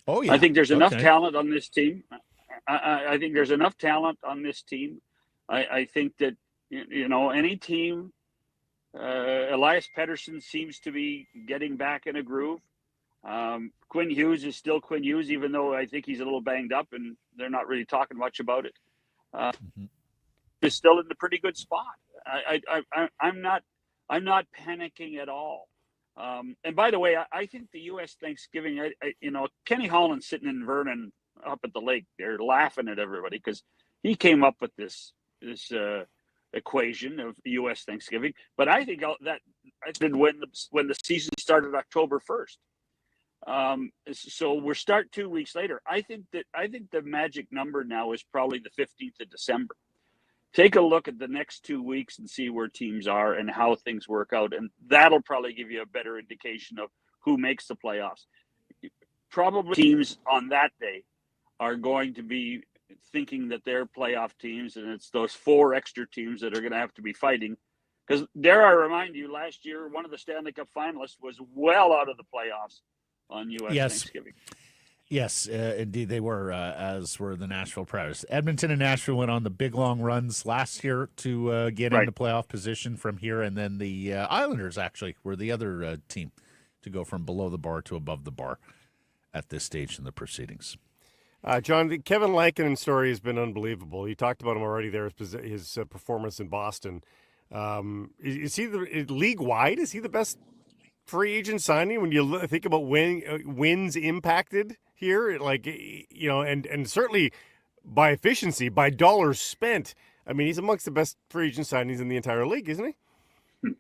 Oh, yeah. I think there's enough talent on this team. I think there's enough talent on this team. I think that, any team, Elias Pettersson seems to be getting back in a groove. Quinn Hughes is still Quinn Hughes, even though I think he's a little banged up and they're not really talking much about it. Is still in a pretty good spot. I'm not panicking at all. And by the way, I think the U.S. Thanksgiving, Kenny Holland's sitting in Vernon up at the lake. They're laughing at everybody because he came up with this equation of U.S. Thanksgiving. But I think that I did when the season started October 1st. So we're 2 weeks later. I think the magic number now is probably the 15th of December. Take a look at the next 2 weeks and see where teams are and how things work out. And that'll probably give you a better indication of who makes the playoffs. Probably teams on that day are going to be thinking that they're playoff teams, and it's those 4 extra teams that are going to have to be fighting. Because dare I remind you, last year, one of the Stanley Cup finalists was well out of the playoffs on U.S. Thanksgiving. Yes, indeed they were, as were the Nashville Predators. Edmonton and Nashville went on the big long runs last year to get into playoff position from here, and then the Islanders actually were the other team to go from below the bar to above the bar at this stage in the proceedings. John, the Kevin Lankinen's story has been unbelievable. You talked about him already there, his performance in Boston. Is he league-wide? Is he the best free agent signing when you think about wins impacted here? And certainly by efficiency, by dollars spent. I mean, he's amongst the best free agent signings in the entire league, isn't he?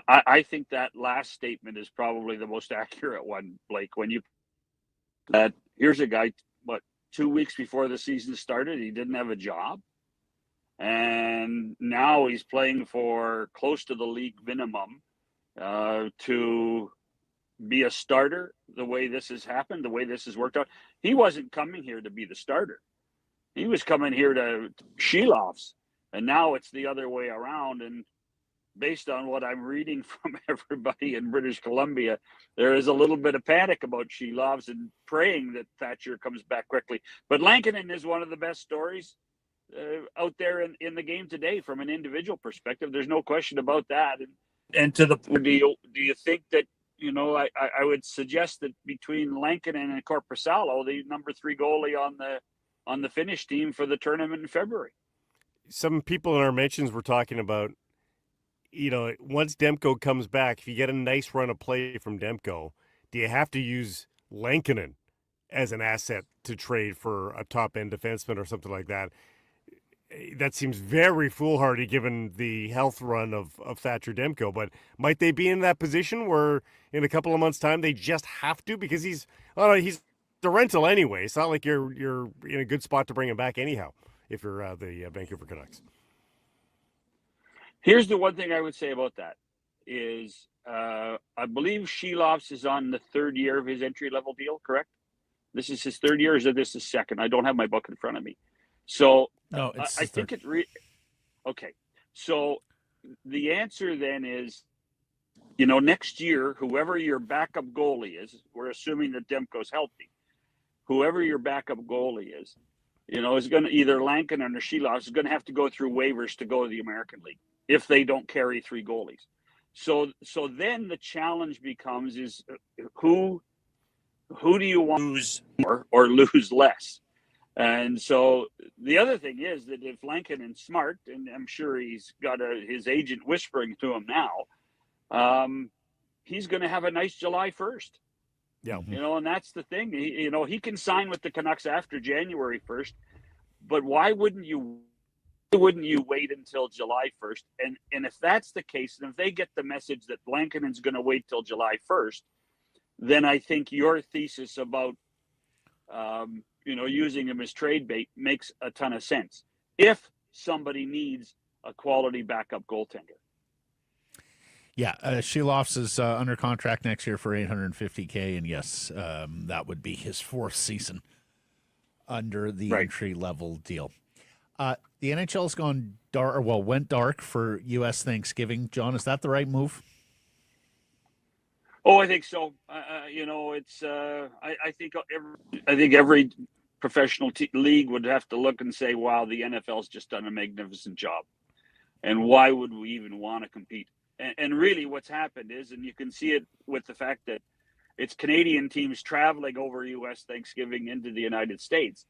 I think that last statement is probably the most accurate one, Blake. Here's a guy, 2 weeks before the season started, he didn't have a job. And now he's playing for close to the league minimum to be a starter. The way this has happened, the way this has worked out, he wasn't coming here to be the starter. He was coming here to Sheloffs, and now it's the other way around. And based on what I'm reading from everybody in British Columbia, there is a little bit of panic about Sheloffs and praying that Thatcher comes back quickly. But Lankinen is one of the best stories out there in the game today from an individual perspective. There's no question about that. And to the do you think that, I would suggest that between Lankinen and Korpisalo, the number 3 goalie on the Finnish team for the tournament in February. Some people in our mentions were talking about, once Demko comes back, if you get a nice run of play from Demko, do you have to use Lankinen as an asset to trade for a top-end defenseman or something like that? That seems very foolhardy given the health run of Thatcher Demko, but might they be in that position where in a couple of months' time they just have to, because he's the rental anyway. It's not like you're in a good spot to bring him back anyhow if you're the Vancouver Canucks. Here's the one thing I would say about that is I believe Sheloffs is on the 3rd year of his entry-level deal, correct? This is his 3rd year, or is this his 2nd? I don't have my book in front of me. So no, I think okay. So the answer then is, next year, whoever your backup goalie is, we're assuming that Demko's healthy, whoever your backup goalie is going to either Lankinen or Sheloffs is going to have to go through waivers to go to the American League if they don't carry 3 goalies. So then the challenge becomes is who do you want to lose more or lose less? And so the other thing is that if Lankinen's smart, and I'm sure he's got his agent whispering to him now, he's going to have a nice July 1st. Yeah. And that's the thing. He can sign with the Canucks after January 1st, but why wouldn't you wait until July 1st? And if that's the case, and if they get the message that Lankinen's going to wait till July 1st, then I think your thesis about using him as trade bait makes a ton of sense if somebody needs a quality backup goaltender. Yeah, Sheloffs is under contract next year for $850K, and yes, that would be his 4th season under the entry-level deal. The NHL's gone dark, went dark for U.S. Thanksgiving. John, is that the right move? Oh, I think so. It's. I think every professional league would have to look and say, "Wow, the NFL's just done a magnificent job," and why would we even want to compete? And really, what's happened is, and you can see it with the fact that it's Canadian teams traveling over U.S. Thanksgiving into the United States.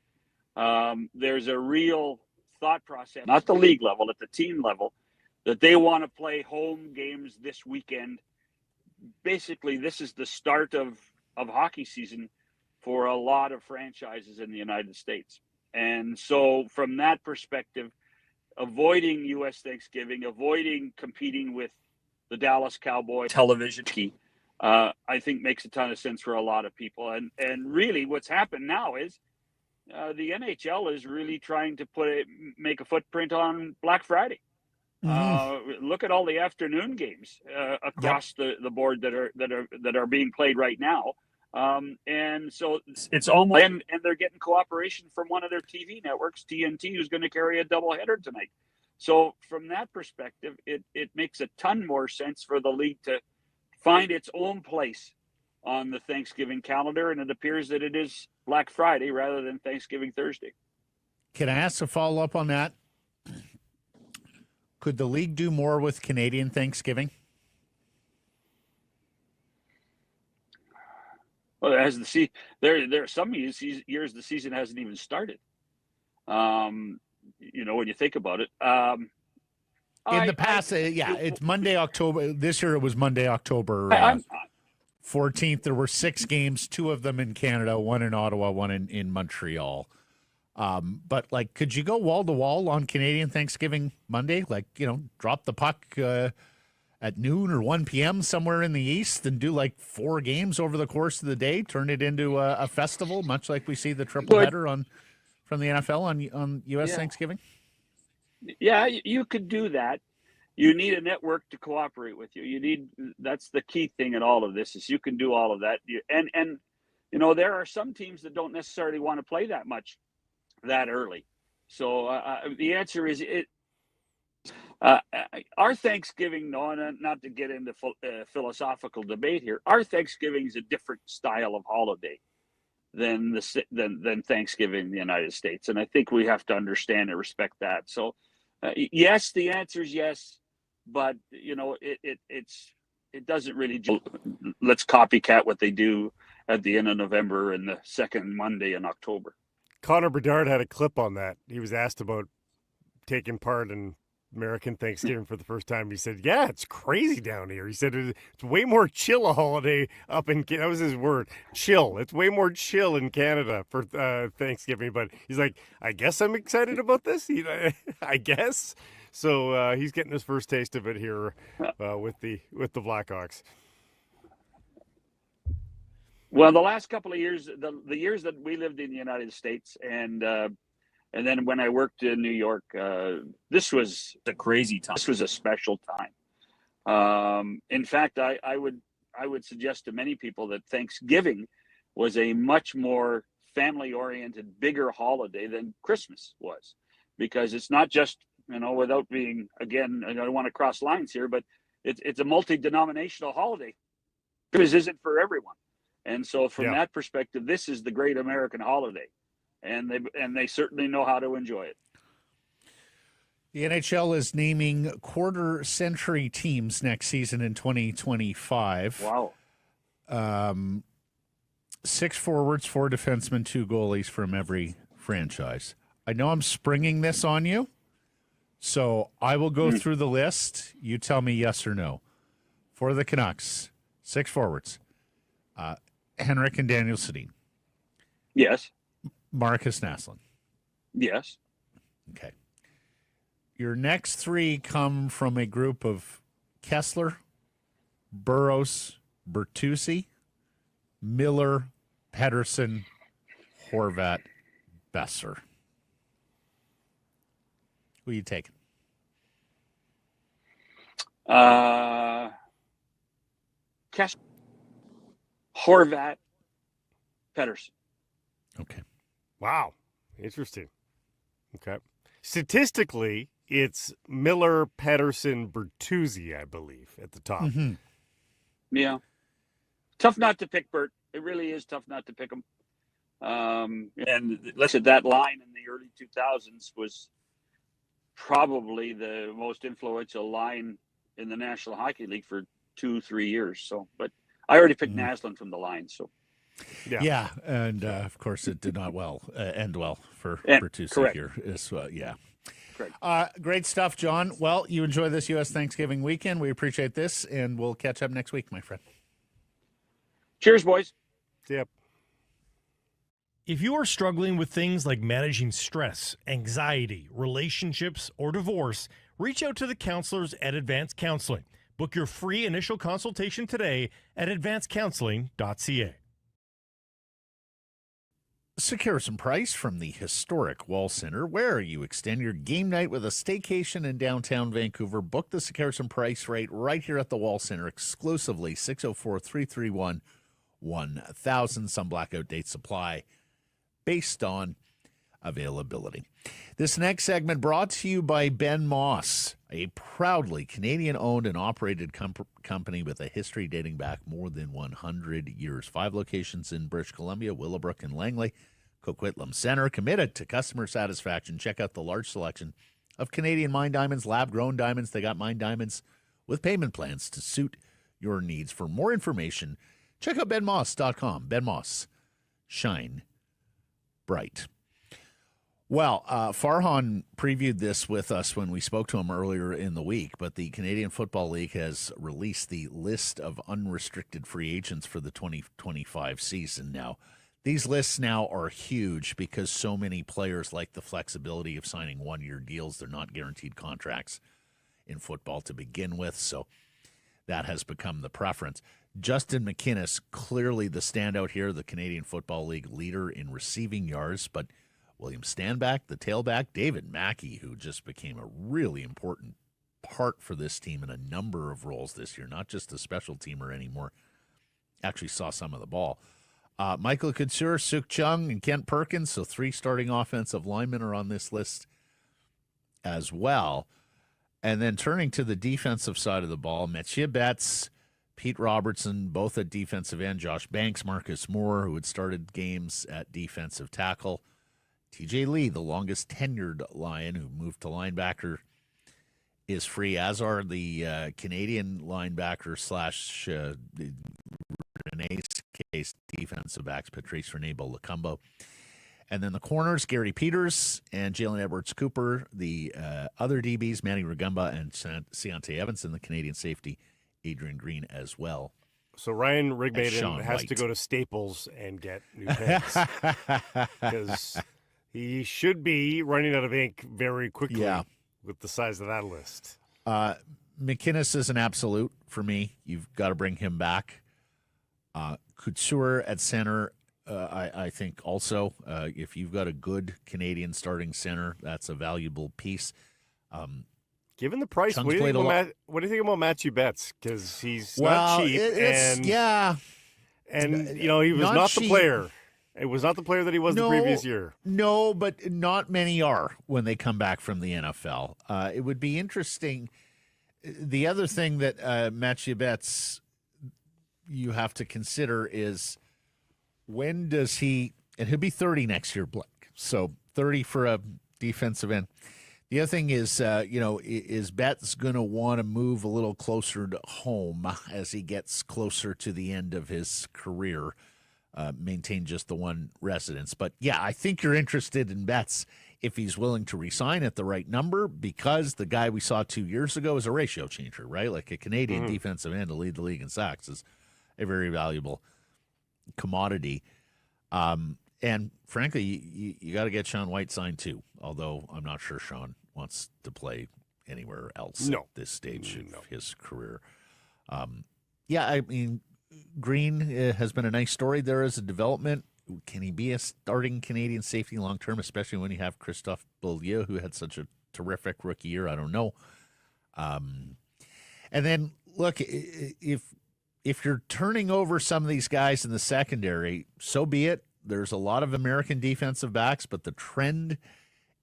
There's a real thought process, not the league level, at the team level, that they want to play home games this weekend basically this is the start of hockey season for a lot of franchises in the United States. And so from that perspective, avoiding U.S. Thanksgiving, avoiding competing with the Dallas Cowboys television, I think makes a ton of sense for a lot of people. And really what's happened now is the NHL is really trying to make a footprint on Black Friday. Look at all the afternoon games across the board that are being played right now. And so it's almost, and they're getting cooperation from one of their TV networks, TNT, who's going to carry a doubleheader tonight. So from that perspective, it makes a ton more sense for the league to find its own place on the Thanksgiving calendar. And it appears that it is Black Friday rather than Thanksgiving Thursday. Can I ask a follow-up on that? Could the league do more with Canadian Thanksgiving? Well, as there are some years the season hasn't even started. When you think about it. In the past, it's Monday, October. This year it was Monday, October 14th. There were 6 games, 2 of them in Canada, 1 in Ottawa, 1 in Montreal. But could you go wall to wall on Canadian Thanksgiving Monday? Drop the puck at noon or 1 p.m. somewhere in the East and do 4 games over the course of the day, turn it into a festival, much like we see the triple header from the NFL on U.S. Thanksgiving? Yeah, you could do that. You need a network to cooperate with you. That's the key thing in all of this is you can do all of that. And there are some teams that don't necessarily want to play that much that early. So the answer is our Thanksgiving, not to get into philosophical debate here, our Thanksgiving is a different style of holiday than Thanksgiving in the United States. And I think we have to understand and respect that. So yes, the answer is yes, but it doesn't really, let's copycat what they do at the end of November and the second Monday in October. Connor Bedard had a clip on that. He was asked about taking part in American Thanksgiving for the first time. He said, yeah, it's crazy down here. He said it's way more chill a holiday up in Canada. That was his word, chill. It's way more chill in Canada for Thanksgiving. But he's like, I guess I'm excited about this. I guess. So he's getting his first taste of it here with the Blackhawks. Well, the last couple of years, the years that we lived in the United States and then when I worked in New York, this was a crazy time. This was a special time. In fact, I would suggest to many people that Thanksgiving was a much more family-oriented, bigger holiday than Christmas was, because it's not just, without being, again, I don't want to cross lines here, but it's a multi-denominational holiday. Christmas isn't for everyone. And so from that perspective, this is the great American holiday. And they certainly know how to enjoy it. The NHL is naming quarter-century teams next season in 2025. Wow. 6 forwards, 4 defensemen, 2 goalies from every franchise. I know I'm springing this on you, so I will go through the list. You tell me yes or no. For the Canucks, 6 forwards. Hronek and Daniel Sedin. Yes. Marcus Naslund. Yes. Okay. Your next 3 come from a group of Kessler, Burroughs, Bertuzzi, Miller, Paterson, Horvat, Besser. Who are you taking? Kessler, Horvat, Paterson. Okay. Wow. Interesting. Okay. Statistically, it's Miller, Paterson, Bertuzzi, I believe, at the top. Mm-hmm. Yeah. Tough not to pick Bert. It really is tough not to pick him. And listen, that line in the early 2000s was probably the most influential line in the National Hockey League for 2-3 years. So, but I already picked Naslund from the line, so. Yeah, and of course it did not end well for Bertuzzi here. Great stuff, John. Well, you enjoy this U.S. Thanksgiving weekend. We appreciate this, and we'll catch up next week, my friend. Cheers, boys. Yep. If you are struggling with things like managing stress, anxiety, relationships, or divorce, reach out to the counselors at Advanced Counseling. Book your free initial consultation today at advancedcounseling.ca. Sekeres Price from the historic Wall Center, where you extend your game night with a staycation in downtown Vancouver. Book the Sekeres Price rate right here at the Wall Center exclusively, 604-331-1000. Some blackout dates supply based on availability. This next segment brought to you by Ben Moss, a proudly Canadian-owned and operated company with a history dating back more than 100 years. 5 locations in British Columbia, Willowbrook, and Langley. Coquitlam Center, committed to customer satisfaction. Check out the large selection of Canadian mine diamonds, lab-grown diamonds. They got mine diamonds with payment plans to suit your needs. For more information, check out benmoss.com. Ben Moss, shine bright. Well, Farhan previewed this with us when we spoke to him earlier in the week, but the Canadian Football League has released the list of unrestricted free agents for the 2025 season now. These lists now are huge because so many players like the flexibility of signing one-year deals. They're not guaranteed contracts in football to begin with, so that has become the preference. Justin McInnes, clearly the standout here, the Canadian Football League leader in receiving yards, but William Stanback, the tailback, David Mackey, who just became a really important part for this team in a number of roles this year, not just a special teamer anymore, actually saw some of the ball. Michael Couture, Suk Chung, and Kent Perkins, so 3 starting offensive linemen are on this list as well. And then turning to the defensive side of the ball, Mathieu Betts, Pete Robertson, both at defensive end, Josh Banks, Marcus Moore, who had started games at defensive tackle, TJ Lee, the longest tenured Lion, who moved to linebacker, is free, as are the Canadian linebacker slash Renee's case defensive backs, Patrice Renebo Lacumbo. And then the corners, Gary Peters and Jalen Edwards-Cooper. The other DBs, Manny Rugamba and Ciante Evans, and the Canadian safety, Adrian Green, as well. So Ryan Rigbaden has White to go to Staples and get new pants because he should be running out of ink very quickly with the size of that list. McInnes is an absolute for me. You've got to bring him back. Couture at center, I think also, if you've got a good Canadian starting center, that's a valuable piece. Given the price, what do you think about Matthew Betts? Because he's not cheap. And you know, he was not the player. It was not the player that he was the previous year. No, but not many are when they come back from the NFL. It would be interesting. The other thing that Matthew Betts you have to consider is when does he, and he'll be 30 next year, Blake. So 30 for a defensive end. The other thing is, is Betts going to want to move a little closer to home as he gets closer to the end of his career, maintain just the one residence. But, yeah, I think you're interested in Betts if he's willing to resign at the right number, because the guy we saw 2 years ago is a ratio changer, right? Like a Canadian defensive end to lead the league in sacks is a very valuable commodity. And frankly, you got to get Sean White signed too, although I'm not sure Sean wants to play anywhere else at this stage of his career. I mean, Green has been a nice story there as a development. Can he be a starting Canadian safety long-term, especially when you have Christophe Beaulieu, who had such a terrific rookie year? I don't know. And then, look, if you're turning over some of these guys in the secondary, so be it. There's a lot of American defensive backs, but the trend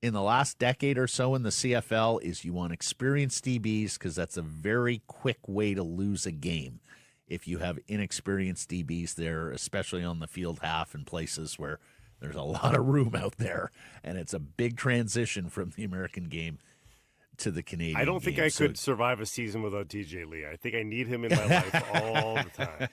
in the last decade or so in the CFL is you want experienced DBs because that's a very quick way to lose a game. If you have inexperienced DBs there, especially on the field half in places where there's a lot of room out there, and it's a big transition from the American game to the Canadian I don't think game. I could survive a season without TJ Lee. I think I need him in my life all the time.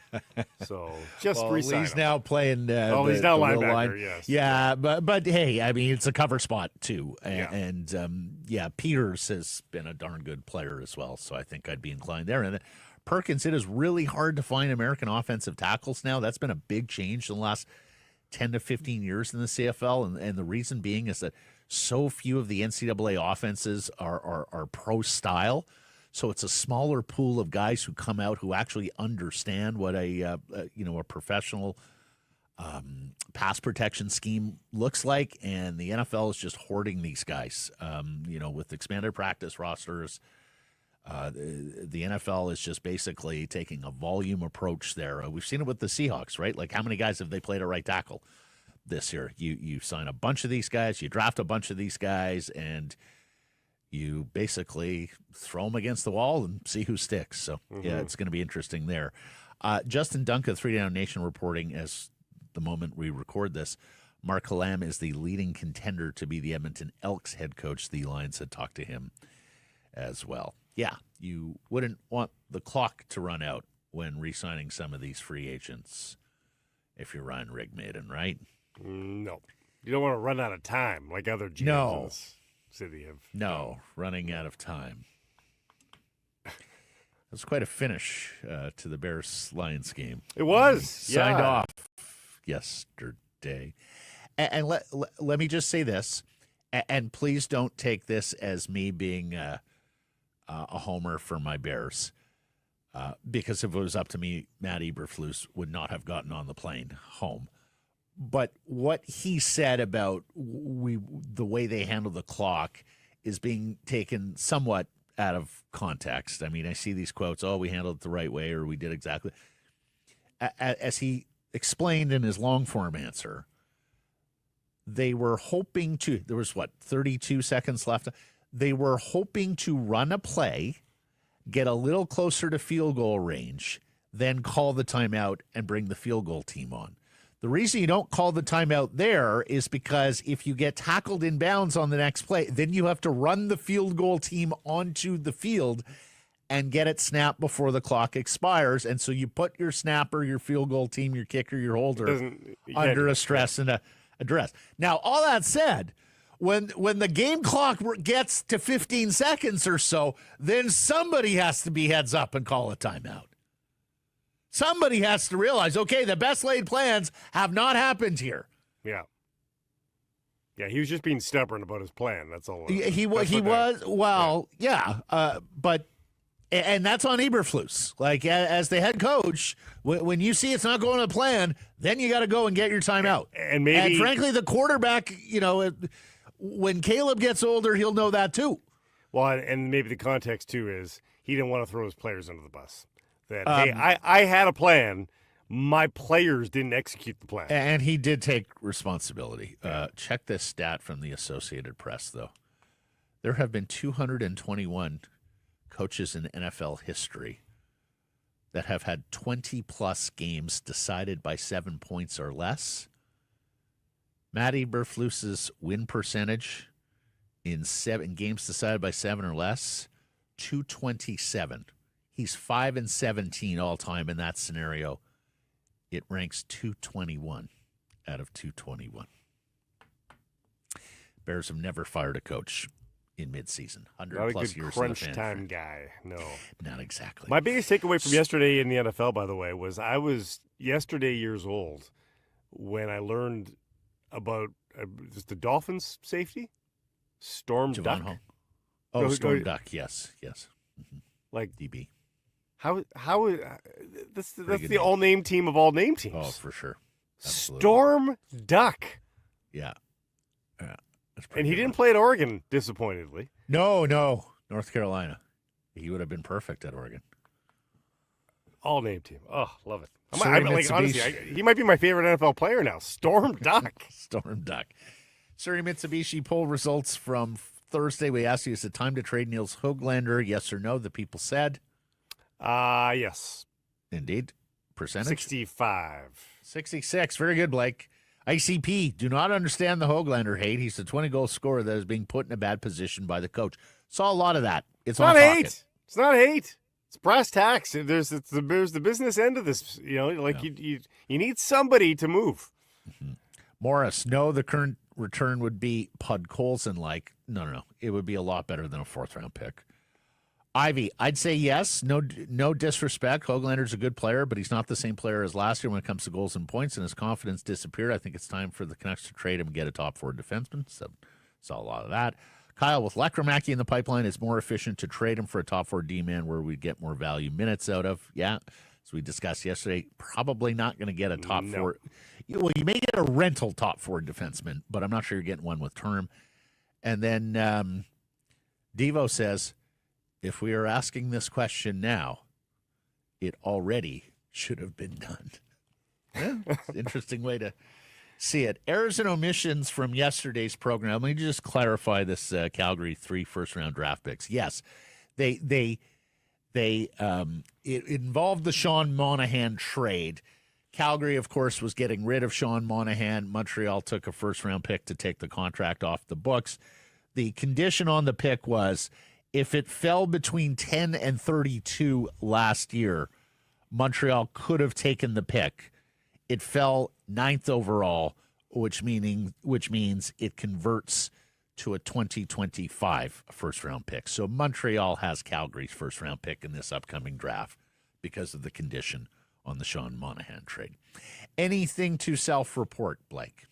So just resign Lee's him. now playing. He's now the linebacker. line. Yes. Yeah, but hey, I mean, it's a cover spot too, Yeah. and Peters has been a darn good player as well. So I think I'd be inclined there. And Perkins, it is really hard to find American offensive tackles now. That's been a big change in the last 10 to 15 years in the CFL, and the reason being is that so few of the NCAA offenses are pro style. So it's a smaller pool of guys who come out who actually understand what a professional pass protection scheme looks like, and the NFL is just hoarding these guys. With expanded practice rosters, the NFL is just basically taking a volume approach there. We've seen it with the Seahawks, right? Like, how many guys have they played at right tackle this year? You sign a bunch of these guys, you draft a bunch of these guys, and you basically throw them against the wall and see who sticks. So, yeah, it's going to be interesting there. Justin Duncan, 3 Down Nation, reporting as the moment we record this, Mark Halam is the leading contender to be the Edmonton Elks head coach. The Lions had talked to him as well. Yeah, you wouldn't want the clock to run out when re-signing some of these free agents if you're Ryan Rigmaiden, right? No. You don't want to run out of time like other GMs in this city have. No, running out of time. It was quite a finish to the Bears-Lions game. It was. Signed off yesterday. And let me just say this, and please don't take this as me being a homer for my Bears, because if it was up to me, Matt Eberflus would not have gotten on the plane home. But what he said about the way they handle the clock is being taken somewhat out of context. I mean, I see these quotes, we handled it the right way, or we did exactly. As he explained in his long-form answer, they were hoping to, there was 32 seconds left. They were hoping to run a play, get a little closer to field goal range, then call the timeout and bring the field goal team on. The reason you don't call the timeout there is because if you get tackled in bounds on the next play, then you have to run the field goal team onto the field and get it snapped before the clock expires. And so you put your snapper, your field goal team, your kicker, your holder under a stress and a duress. Now, all that said, when the game clock gets to 15 seconds or so, then somebody has to be heads up and call a timeout. Somebody has to realize, okay, the best laid plans have not happened here. Yeah. Yeah, he was just being stubborn about his plan. That's all. He was. But that's on Eberflus. Like, as the head coach, when you see it's not going to plan, then you got to go and get your timeout. And frankly, the quarterback, when Caleb gets older, he'll know that too. Well, and maybe the context too is he didn't want to throw his players under the bus. That, hey, I had a plan. My players didn't execute the plan. And he did take responsibility. Check this stat from the Associated Press, though. There have been 221 coaches in NFL history that have had 20-plus games decided by 7 points or less. Matt Eberflus's win percentage in games decided by 7 or less, 227. He's 5-17 all time in that scenario. It ranks 221 out of 221. Bears have never fired a coach in midseason. 100-plus years. Not a good crunch time guy. No, not exactly. My biggest takeaway from yesterday in the NFL, by the way, was I was yesterday years old when I learned about the Dolphins' safety, Storm Duck. Storm Duck. Yes. Mm-hmm. Like DB. How that's the all name team of all name teams. Oh, for sure. Absolutely. Storm Duck. Yeah. And he didn't play at Oregon, disappointingly. No, North Carolina. He would have been perfect at Oregon. All name team. Oh, love it. Honestly, he might be my favorite NFL player now. Storm Duck. Storm Duck. Surrey Mitsubishi poll results from Thursday. We asked you, is it time to trade Nils Hoglander? Yes or no? The people said. Yes. Indeed. Percentage? 65. 66. Very good, Blake. ICP, do not understand the Hoglander hate. He's the 20-goal scorer that is being put in a bad position by the coach. Saw a lot of that. It's not on hate. Tocchet. It's not hate. It's brass tacks. There's the business end of this. You need somebody to move. Mm-hmm. Morris, no, the current return would be Pud Colson-like. No. It would be a lot better than a 4th-round pick. Ivy, I'd say yes. No disrespect. Hoglander's a good player, but he's not the same player as last year when it comes to goals and points, and his confidence disappeared. I think it's time for the Canucks to trade him and get a top-4 defenseman. So saw a lot of that. Kyle, with Lekramaki in the pipeline, it's more efficient to trade him for a top-4 D-man where we'd get more value minutes out of. Yeah, as we discussed yesterday, probably not going to get a top-4. Well, you may get a rental top-4 defenseman, but I'm not sure you're getting one with term. And then Devo says, if we are asking this question now, it already should have been done. Yeah, it's an interesting way to see it. Errors and omissions from yesterday's program. Let me just clarify this Calgary 3 first-round draft picks. Yes, it involved the Sean Monahan trade. Calgary, of course, was getting rid of Sean Monahan. Montreal took a first-round pick to take the contract off the books. The condition on the pick was if it fell between 10 and 32 last year, Montreal could have taken the pick. It fell 9th overall, which means it converts to a 2025 first-round pick. So Montreal has Calgary's first-round pick in this upcoming draft because of the condition on the Sean Monahan trade. Anything to self-report, Blake?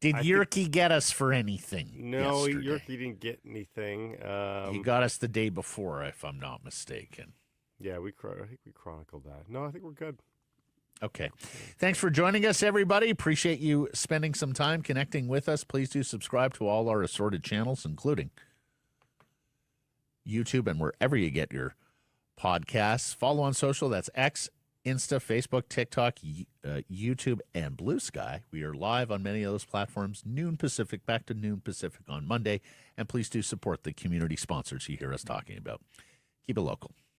Did Yerke get us for anything? No, yesterday? Yerke didn't get anything. He got us the day before, if I'm not mistaken. Yeah, I think we chronicled that. No, I think we're good. Okay. Thanks for joining us, everybody. Appreciate you spending some time connecting with us. Please do subscribe to all our assorted channels, including YouTube and wherever you get your podcasts. Follow on social. That's X, Insta, Facebook, TikTok, YouTube, and Blue Sky. We are live on many of those platforms, noon Pacific, back to noon Pacific on Monday. And please do support the community sponsors you hear us talking about. Keep it local.